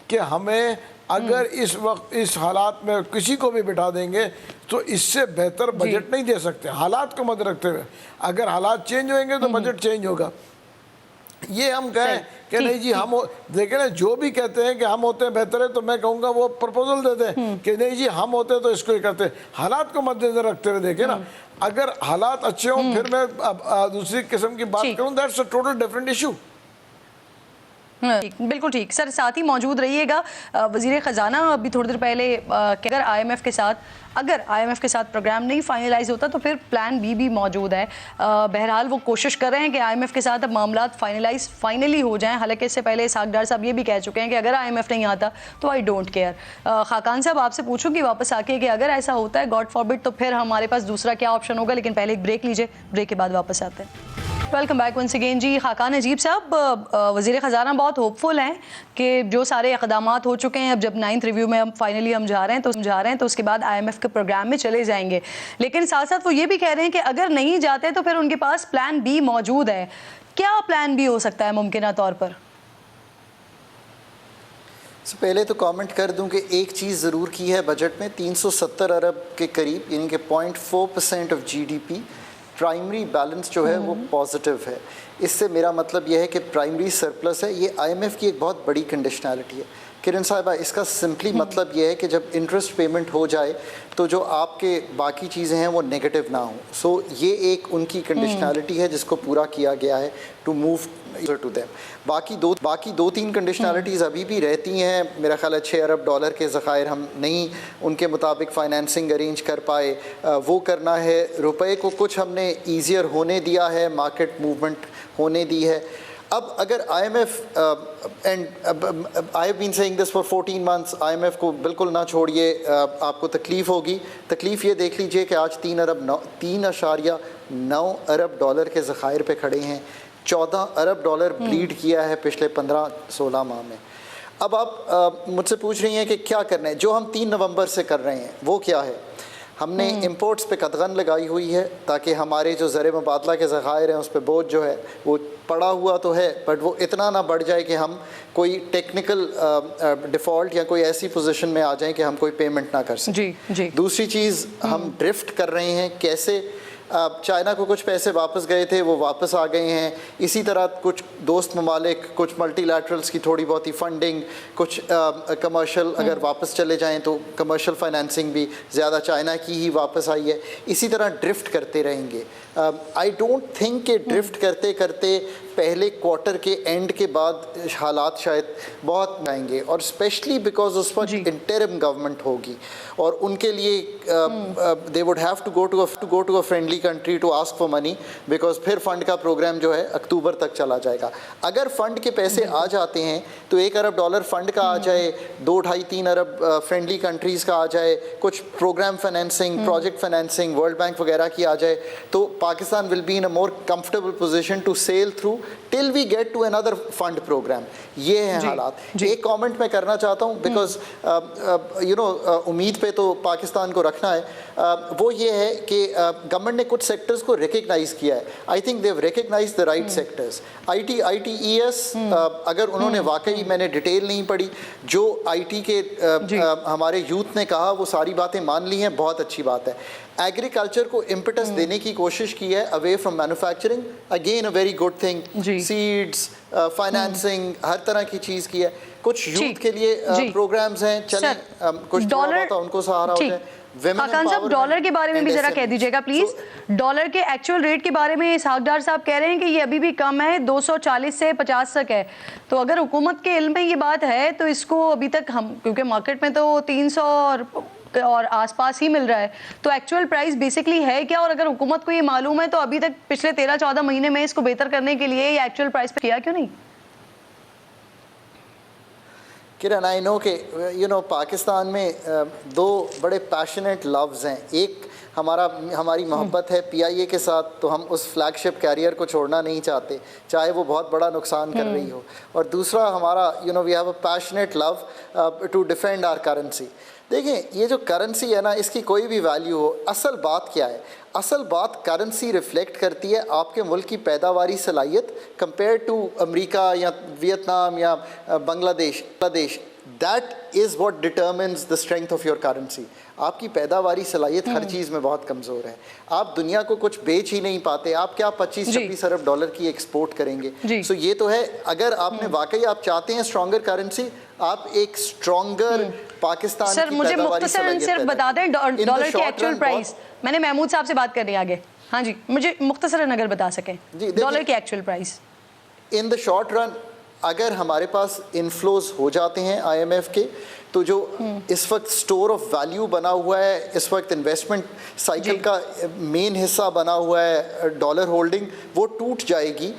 कि हमें अगर इस वक्त इस हालात में किसी को भी बिठा देंगे तो इससे बेहतर बजट नहीं दे सकते। हालात को मद्देनज़र रखते हुए, अगर हालात चेंज होंगे तो बजट चेंज होगा। ये हम कहें कि नहीं जी हम देखें ना, जो भी कहते हैं कि हम होते हैं बेहतर है, तो मैं कहूँगा वो प्रपोजल देते हैं कि नहीं जी हम होते तो इसको ही करते। हालात को मद्देनज़र रखते हुए देखें ना, अगर हालात अच्छे हों फिर मैं दूसरी किस्म की बात करूँ, that's a total different issue. बिल्कुल ठीक सर, साथ ही मौजूद रहिएगा। वज़ीर ख़जाना अभी थोड़ी देर पहले अगर IMF के साथ प्रोग्राम नहीं फाइनलाइज होता तो फिर प्लान बी भी मौजूद है। बहरहाल वो कोशिश कर रहे हैं कि IMF के साथ अब मामलात फाइनली हो जाएं। हालांकि इससे पहले इसहाक डार साहब ये भी कह चुके हैं कि अगर IMF नहीं आता तो आई डोंट केयर। खाकान साहब, आपसे पूछूंगी वापस आके कि अगर ऐसा होता है, गॉड फॉरबिड, तो फिर हमारे पास दूसरा क्या ऑप्शन होगा। लेकिन पहले एक ब्रेक लीजिए, ब्रेक के बाद वापस आते हैं। वेलकम बैक वंस अगेन जी। खाकान अजीब साहब, वज़ीर ख़जाना बहुत होपफुल हैं कि जो सारे इक़दामात हो चुके हैं, अब जब 9th रिव्यू में हम फाइनली हम जा रहे हैं तो उसके बाद IMF के प्रोग्राम में चले जाएंगे, लेकिन साथ साथ वो ये भी कह रहे हैं कि अगर नहीं जाते तो फिर उनके पास प्लान बी मौजूद है। क्या प्लान बी हो सकता है मुमकिन तौर पर? पहले तो कमेंट कर दूं कि एक चीज़ ज़रूर की है बजट में, 370 अरब के करीब, यानी कि 0.4% ऑफ GDP प्राइमरी बैलेंस जो है वो पॉजिटिव है। इससे मेरा मतलब यह है कि प्राइमरी सरप्लस है। ये IMF की एक बहुत बड़ी कंडीशनैलिटी है किरण साहिबा। इसका सिंपली मतलब यह है कि जब इंटरेस्ट पेमेंट हो जाए तो जो आपके बाकी चीज़ें हैं वो नेगेटिव ना हो। सो ये एक उनकी कंडीशनैलिटी है जिसको पूरा किया गया है टू मूव टू देम। बाकी दो तीन कंडीशनैलिटीज़ अभी भी रहती हैं। मेरा ख्याल है 6 अरब डॉलर के ज़खायर हम नहीं उनके मुताबिक फाइनेंसिंग अरेंज कर पाए, वो करना है। रुपए को कुछ हमने ईजियर होने दिया है, मार्केट मूवमेंट होने दी है। अब अगर IMF and I have been saying this for 14 months, IMF को बिल्कुल ना छोड़िए, आपको तकलीफ़ होगी। तकलीफ़ ये देख लीजिए कि आज 3.9 अरब डॉलर के ज़खायर पे खड़े हैं। 14 अरब डॉलर ब्लीड किया है पिछले 15-16 माह में। अब आप मुझसे पूछ रही हैं कि क्या करना है। जो हम 3 नवंबर से कर रहे हैं वो क्या है? हमने इंपोर्ट्स पे कदगन लगाई हुई है ताकि हमारे जो ज़र मुबादला के ज़खायर हैं उस पर बोझ जो है वो पड़ा हुआ तो है, बट वो इतना ना बढ़ जाए कि हम कोई टेक्निकल डिफ़ॉल्ट या कोई ऐसी पोजीशन में आ जाएं कि हम कोई पेमेंट ना कर सकें। दूसरी चीज़, हम ड्रिफ्ट कर रहे हैं। कैसे? चाइना को कुछ पैसे वापस गए थे, वो वापस आ गए हैं। इसी तरह कुछ दोस्त ममालिक, कुछ मल्टीलैटरल्स की थोड़ी बहुत ही फंडिंग, कुछ कमर्शियल अगर वापस चले जाएं तो कमर्शियल फाइनेंसिंग भी ज़्यादा चाइना की ही वापस आई है। इसी तरह ड्रिफ्ट करते रहेंगे। आई डोंट थिंक कि ड्रिफ्ट करते करते पहले क्वार्टर के एंड के बाद हालात शायद बहुत आएंगे, और स्पेशली बिकॉज उस पर इंटरिम गवर्नमेंट होगी और उनके लिए they would have to go to a friendly country to ask for money, because फिर फंड का प्रोग्राम जो है अक्टूबर तक चला जाएगा। अगर फंड के पैसे आ जाते हैं तो 1 अरब डॉलर फंड का आ जाए, 2-2.5-3 अरब फ्रेंडली कंट्रीज़ का आ जाए, कुछ programme financing, project financing world bank वगैरह की आ जाए, तो Pakistan will be in a more comfortable position to sail through till we get to another fund programme. ये हैं हालात। एक कमेंट मैं करना चाहता हूँ, बिकॉज यू नो उम्मीद पे तो पाकिस्तान को रखना है। वो ये है कि गवर्नमेंट ने कुछ सेक्टर्स को रिकग्नाइज किया है। I think they recognise the right sectors. ITES अगर उन्होंने वाकई, मैंने डिटेल नहीं पढ़ी, जो IT के हमारे यूथ ने कहा वो सारी बातें मान ली हैं, बहुत अच्छी बात है। एग्रीकल्चर को इम्पटस देने की कोशिश की है away from manufacturing, again a very good thing. Seeds, financing, हर तरह की चीज़ की है। कुछ यूथ के लिए प्रोग्राम्स हैं, चलें कुछ डॉलर उनको सहारा हो जाए। खाकान साहब, डॉलर के बारे में भी जरा कह दीजिएगा प्लीज। डॉलर के एक्चुअल रेट के बारे में इसहाक डार साहब कह रहे हैं कि ये अभी भी कम है, 240 से 50 तक है। तो अगर हुकूमत के इल्म में ये बात है तो इसको अभी तक हम, क्योंकि मार्केट में तो 300 और आसपास ही मिल रहा है, तो एक्चुअल प्राइस बेसिकली है क्या? और अगर हुकूमत को ये मालूम है तो अभी तक पिछले 13-14 महीने में इसको बेहतर करने के लिए ये एक्चुअल प्राइस पे किया क्यों नहीं? किरण, आई नो कि यू नो पाकिस्तान में दो बड़े पैशनेट लव्स हैं। एक हमारी मोहब्बत है PIA के साथ, तो हम उस फ्लैगशिप कैरियर को छोड़ना नहीं चाहते, चाहे वो बहुत बड़ा नुकसान कर रही हो। और दूसरा हमारा you know we have a passionate love to defend our currency. देखें, ये जो करेंसी है ना, इसकी कोई भी वैल्यू हो, असल बात क्या है? असल बात करेंसी रिफ्लेक्ट करती है आपके मुल्क की पैदावारी सलाहियत कंपेयर टू अमेरिका या वियतनाम या Bangladesh. That is what determines the strength of your currency. आपकी पैदावारी सलाहियत हर चीज़ में बहुत कमज़ोर है। आप दुनिया को कुछ बेच ही नहीं पाते, आप क्या 25-26 अरब डॉलर की एक्सपोर्ट करेंगे? सो ये तो है। अगर आपने वाकई आप चाहते हैं स्ट्रॉन्गर करेंसी, आप एक स्ट्रॉन्गर पाकिस्तान सर, मुझे मुख्तसरन सिर्फ बता दें डॉलर की एक्चुअल प्राइस। मैंने महमूद साहब से बात करनी आगे। हाँ जी, मुझे मुख्तसरन अगर बता सकें डॉलर की actual price. In the short run अगर हमारे पास इनफ्लोज हो जाते हैं IMF के, तो जो इस वक्त स्टोर ऑफ वैल्यू बना हुआ है, इस वक्त इन्वेस्टमेंट साइकिल का मेन हिस्सा बना हुआ है डॉलर होल्डिंग, वो टूट जाएगी।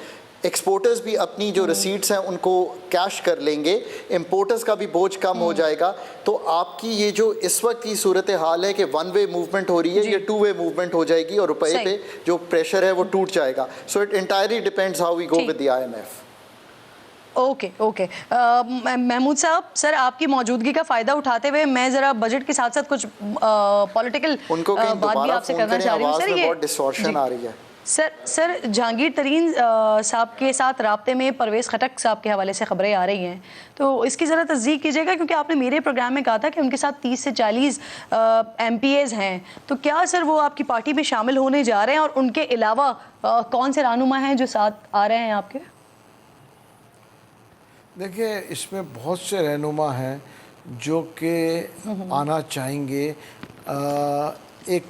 एक्सपोर्टर्स भी अपनी जो रसीट्स हैं उनको कैश कर लेंगे, इंपोर्टर्स का भी बोझ कम हो जाएगा। तो आपकी ये जो इस वक्त की सूरत हाल है कि वन वे मूवमेंट हो रही है, ये टू वे मूवमेंट हो जाएगी और रुपए पे जो प्रेशर है वो टूट जाएगा। So it entirely depends how we go with the IMF। Okay okay Mahmood साहब, सर आपकी मौजूदगी का फ़ायदा उठाते हुए मैं ज़रा बजट के साथ साथ कुछ पॉलिटिकल बात भी आपसे करना चाह रही हूँ। सर ये बहुत डिस्टॉर्शन आ रही है। सर जहांगीर तरीन साहब के साथ राब्ते में परवेज़ खटक साहब के हवाले से ख़बरें आ रही हैं, तो इसकी ज़रा तस्दीक कीजिएगा, क्योंकि आपने मेरे प्रोग्राम में कहा था कि उनके साथ 30 से 40 MPAs हैं। तो क्या सर वो आपकी पार्टी में शामिल होने जा रहे हैं, और उनके अलावा कौन से रहनुमा हैं जो साथ आ रहे हैं आपके? देखिए, इसमें बहुत से रहनुमा हैं जो कि आना चाहेंगे। एक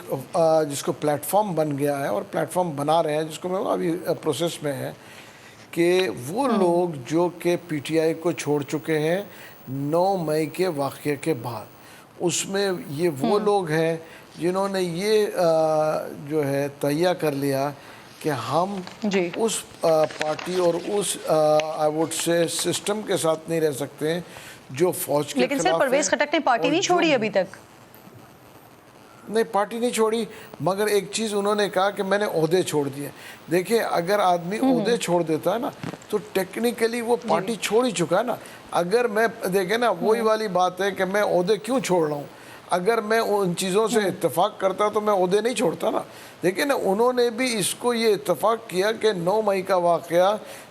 जिसको प्लेटफॉर्म बन गया है और प्लेटफॉर्म बना रहे हैं, जिसको मैं अभी प्रोसेस में है कि वो लोग जो कि PTI को छोड़ चुके हैं 9 मई के वाक़े के बाद, उसमें ये वो लोग हैं जिन्होंने ये जो है तय कर लिया कि हम उस पार्टी और उस आई वुड से सिस्टम के साथ नहीं रह सकते जो फौज के खिलाफ है। लेकिन सर परवेज़ खटक ने पार्टी नहीं छोड़ी अभी तक। नहीं, पार्टी नहीं छोड़ी, मगर एक चीज़ उन्होंने कहा कि मैंने ओहदे छोड़ दिए। देखिए, अगर आदमी ओहदे छोड़ देता है ना, तो टेक्निकली वो पार्टी छोड़ ही चुका है ना। अगर मैं देखें ना, वही वाली बात है कि मैं ओहदे क्यों छोड़ रहा हूँ। अगर मैं उन चीज़ों से इत्तेफाक करता तो मैं ओहदे नहीं छोड़ता ना। देखिए ना, उन्होंने भी इसको ये इत्तेफाक किया कि 9 मई का वाक़या,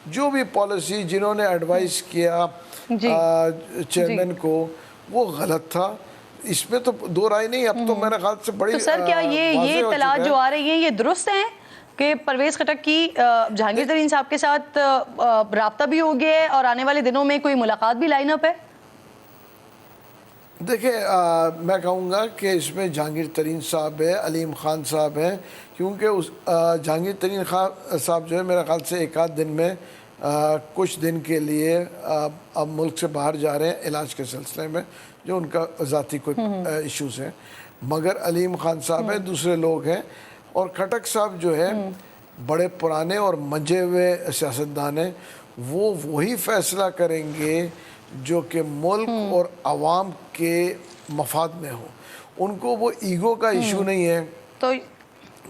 जो भी पॉलिसी जिन्होंने एडवाइस किया चेयरमैन को, वो गलत था। इसमें तो दो राय नहीं। अब तो मेरे ख्याल से बड़ी तो सर क्या ये इत्तलात जो आ रही हैं ये दुरुस्त हैं कि परवेज़ खटक की जहांगीर तरीन साहब के साथ राब्ता भी हो गया है और आने वाले दिनों में कोई मुलाकात भी लाइन अप है? देखिए, मैं कहूँगा कि इसमें जहांगीर तरीन साहब है, अलीम खान साहब हैं, क्योंकि उस जहांगीर तरीन साहब जो है मेरे ख्याल से एक आध दिन में कुछ दिन के लिए अब मुल्क से बाहर जा रहे हैं इलाज के सिलसिले में, जो उनका ज़ाती कोई इश्यूज़ हैं। मगर अलीम खान साहब हैं, दूसरे लोग हैं, और खटक साहब जो है बड़े पुराने और मंजे हुए सियासतदान हैं। वो वही फ़ैसला करेंगे जो कि मुल्क और आवाम के मफाद में हो। उनको वो ईगो का इशू नहीं है तो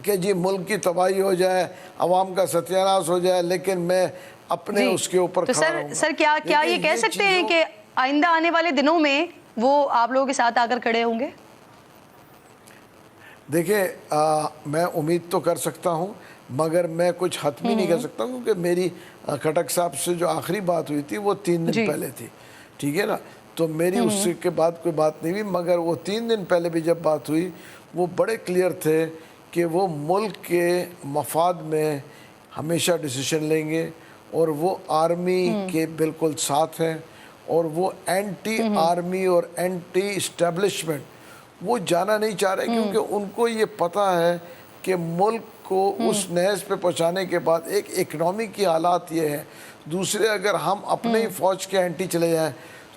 कि जी मुल्क की तबाही हो जाए, आवाम का सत्यानाश हो जाए, लेकिन मैं अपने उसके ऊपर तो सर क्या ये कह सकते हैं कि आइंदा आने वाले दिनों में वो आप लोगों के साथ आकर खड़े होंगे? देखिए, मैं उम्मीद तो कर सकता हूँ, मगर मैं कुछ हतमी नहीं कर सकता, क्योंकि मेरी खटक साहब से जो आखिरी बात हुई थी वो 3 दिन पहले थी, ठीक है ना। तो मेरी उसके बाद कोई बात नहीं हुई, मगर वो 3 दिन पहले भी जब बात हुई वो बड़े क्लियर थे कि वो मुल्क के मफाद में हमेशा डिसीजन लेंगे, और वो आर्मी के बिल्कुल साथ हैं, और वो एंटी आर्मी और एंटी इस्टेब्लिशमेंट वो जाना नहीं चाह रहे, क्योंकि उनको ये पता है कि मुल्क को उस नहज पे पहुंचाने के बाद एक इकनॉमी की हालात ये है। दूसरे, अगर हम अपने ही फौज के एंटी चले जाएं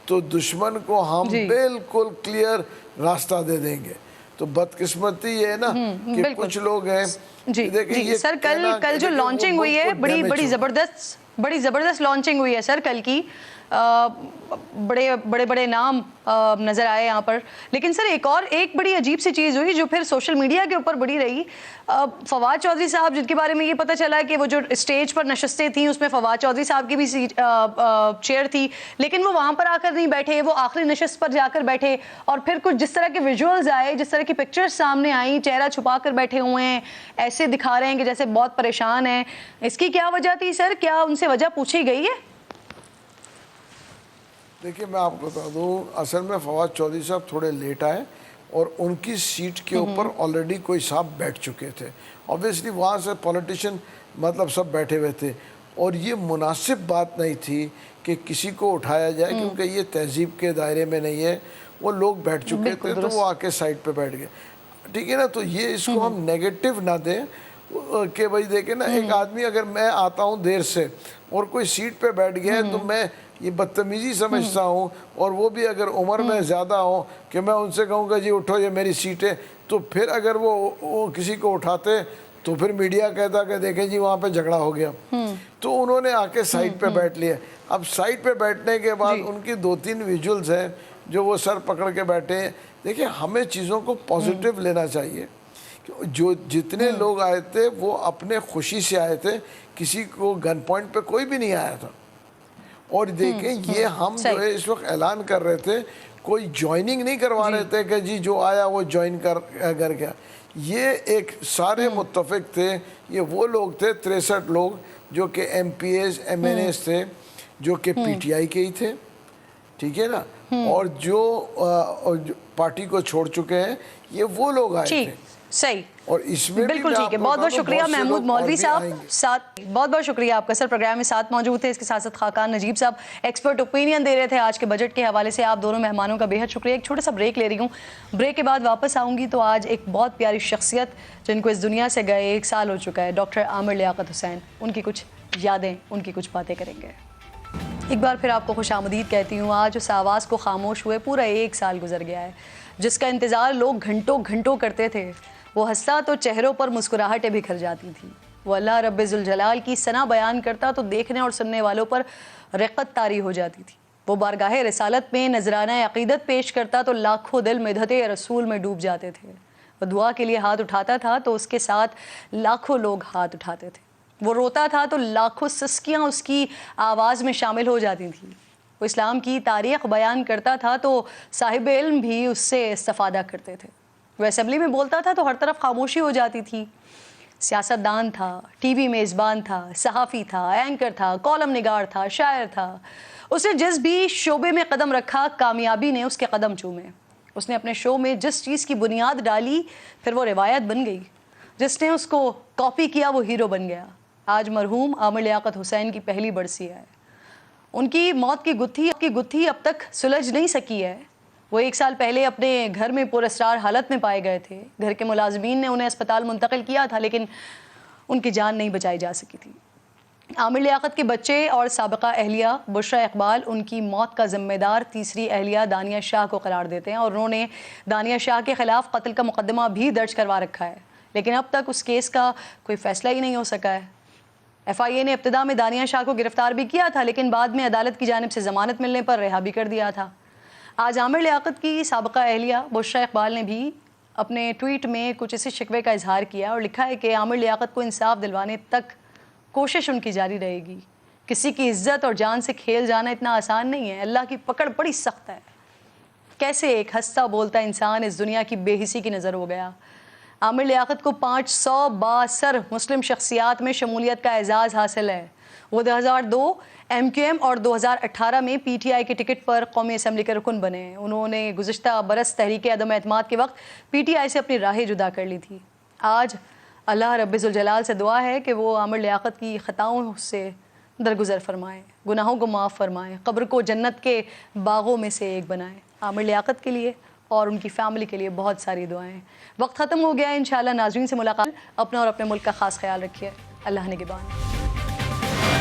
तो दुश्मन को हम बिल्कुल क्लियर रास्ता दे देंगे। तो बदकिस्मती ये है ना कि कुछ लोग हैं जी, जी सर, कल जो लॉन्चिंग हुई है बड़ी ज़बरदस्त लॉन्चिंग हुई है सर कल की। बड़े नाम नज़र आए यहाँ पर। लेकिन सर एक बड़ी अजीब सी चीज़ हुई जो फिर सोशल मीडिया के ऊपर बड़ी रही। फवाद चौधरी साहब, जिनके बारे में ये पता चला कि वो जो स्टेज पर नशस्तें थी उसमें फवाद चौधरी साहब की भी चेयर थी, लेकिन वो वहाँ पर आकर नहीं बैठे, वो आखिरी नशस्त पर जाकर बैठे। और फिर कुछ जिस तरह के विजुअल्स आए, जिस तरह की पिक्चर्स सामने आई, चेहरा छुपा कर बैठे हुए हैं, ऐसे दिखा रहे हैं कि जैसे बहुत परेशान हैं। इसकी क्या वजह थी सर? क्या उनसे वजह पूछी गई है? देखिए, मैं आपको बता दूं, असल में फवाद चौधरी साहब थोड़े लेट आए और उनकी सीट के ऊपर ऑलरेडी कोई साहब बैठ चुके थे। ऑब्वियसली वहाँ से पॉलिटिशियन मतलब सब बैठे हुए थे, और ये मुनासिब बात नहीं थी कि किसी को उठाया जाए, क्योंकि ये तहजीब के दायरे में नहीं है। वो लोग बैठ चुके थे तो वो आके साइड पे बैठ गए, ठीक है ना। तो ये इसको हम नेगेटिव ना दें कि भाई देखें ना, एक आदमी अगर मैं आता हूँ देर से और कोई सीट पे बैठ गया है तो मैं ये बदतमीज़ी समझता हूँ, और वो भी अगर उम्र में ज़्यादा हो कि मैं उनसे कहूँगा जी उठो ये मेरी सीट है, तो फिर अगर वो किसी को उठाते तो फिर मीडिया कहता कि देखें जी वहाँ पे झगड़ा हो गया, तो उन्होंने आके साइड पे बैठ लिया। अब साइड पे बैठने के बाद उनकी 2-3 विजुअल्स हैं जो वो सर पकड़ के बैठे हैं। देखिए हमें चीज़ों को पॉजिटिव लेना चाहिए। जो जितने लोग आए थे वो अपने खुशी से आए थे, किसी को गन पॉइंट पे कोई भी नहीं आया था। और देखें ये हम जो है इस वक्त ऐलान कर रहे थे, कोई ज्वाइनिंग नहीं करवा रहे थे कि जी जो आया वो ज्वाइन कर गया। ये एक सारे मुत्तफिक थे, ये वो लोग थे 63 लोग जो कि MPs MNAs थे, जो कि PTI के ही थे, ठीक है ना, और जो पार्टी को छोड़ चुके हैं, ये वो लोग आए थे। सही, और इसमें बिल्कुल ठीक है। बहुत बहुत शुक्रिया महमूद मौलवी साहब, साथ बहुत बहुत शुक्रिया आपका सर, प्रोग्राम में साथ मौजूद थे। इसके साथ साथ खाकान नजीब साहब एक्सपर्ट ओपिनियन दे रहे थे आज के बजट के हवाले से। आप दोनों मेहमानों का बेहद शुक्रिया। एक छोटा सा ब्रेक ले रही हूँ, ब्रेक के बाद वापस आऊँगी तो आज एक बहुत प्यारी शख्सियत जिनको इस दुनिया से गए 1 साल हो चुका है, डॉक्टर आमिर लियाकत हुसैन, उनकी कुछ यादें, उनकी कुछ बातें करेंगे। एक बार फिर आपको खुशामदीद कहती हूँ। आज उस आवाज़ को खामोश हुए पूरा 1 साल गुजर गया है, जिसका इंतज़ार लोग घंटों घंटों करते थे। वो हंसता तो चेहरों पर मुस्कुराहटें बिखर जाती थी। वो अल्लाह रब्बुल जलाल की सना बयान करता तो देखने और सुनने वालों पर रिक़्क़त तारी हो जाती थी। वो बारगाह रिसालत में नजराना अक़ीदत पेश करता तो लाखों दिल मिदहते रसूल में डूब जाते थे। वो दुआ के लिए हाथ उठाता था तो उसके साथ लाखों लोग हाथ उठाते थे। वो रोता था तो लाखों सिस्कियाँ उसकी आवाज़ में शामिल हो जाती थी। वो इस्लाम की तारीख़ बयान करता था तो साहिब इल्म भी उससे इस्तिफ़ादा करते थे। वो असेंबली में बोलता था तो हर तरफ खामोशी हो जाती थी। सियासतदान था, टीवी मेज़बान था, सहाफ़ी था, एंकर था, कॉलम निगार था, शायर था। उसने जिस भी शोबे में कदम रखा, कामयाबी ने उसके कदम चूमे। उसने अपने शो में जिस चीज़ की बुनियाद डाली, फिर वो रिवायत बन गई। जिसने उसको कॉपी किया वो हीरो बन गया। आज मरहूम आमिर लियाकत हुसैन की पहली बरसी है। उनकी मौत की गुत्थी अब तक सुलझ नहीं सकी है। वो 1 साल पहले अपने घर में पुरअसरार हालत में पाए गए थे। घर के मुलाजमीन ने उन्हें अस्पताल मुंतकिल किया था, लेकिन उनकी जान नहीं बचाई जा सकी थी। आमिर लियाकत के बच्चे और साबिका अहलिया बुशरा इकबाल उनकी मौत का जिम्मेदार तीसरी अहलिया दानिया शाह को करार देते हैं, और उन्होंने दानिया शाह के खिलाफ कत्ल का मुकदमा भी दर्ज करवा रखा है। लेकिन अब तक उस केस का कोई फैसला ही नहीं हो सका है। FIA ने इब्तिदा में दानिया शाह को गिरफ्तार भी किया था, लेकिन बाद में अदालत की जानिब से ज़मानत मिलने पर रिहा भी कर दिया था। आज आमिर लियाकत की साबिका अहलिया बुशरा इकबाल ने भी अपने ट्वीट में कुछ इसी शिकवे का इजहार किया और लिखा है कि आमिर लियाकत को इंसाफ दिलवाने तक कोशिश उनकी जारी रहेगी। किसी की इज्जत और जान से खेल जाना इतना आसान नहीं है। अल्लाह की पकड़ बड़ी सख्त है। कैसे एक हंसता बोलता इंसान इस दुनिया की बेहिसी की नज़र हो गया। आमिर लियाकत को 562 मुस्लिम शख्सियात में शमूलियत का एजाज़ हासिल है। वो 2002 MQM और 2018 में PTI के टिकट पर कौमी असम्बली के रुकन बने। उन्होंने गुज़िश्ता बरस तहरीक अदम एतमाद के वक्त PTI से अपनी राहें जुदा कर ली थी। आज अल्लाह रब्बुल जलाल से दुआ है कि वो आमिर लियाकत की ख़ताओं से दरगुजर फरमाए, गुनाहों को माफ़ फरमाए, कब्र को जन्नत के बागों में से एक बनाए। आमिर लियाकत के लिए और उनकी फैमिली के लिए बहुत सारी दुआएं। वक्त ख़त्म हो गया है। इंशाअल्लाह नाज़रीन से मुलाकात। अपना और अपने मुल्क का ख़ास ख्याल रखिए। अल्लाह निगहबान।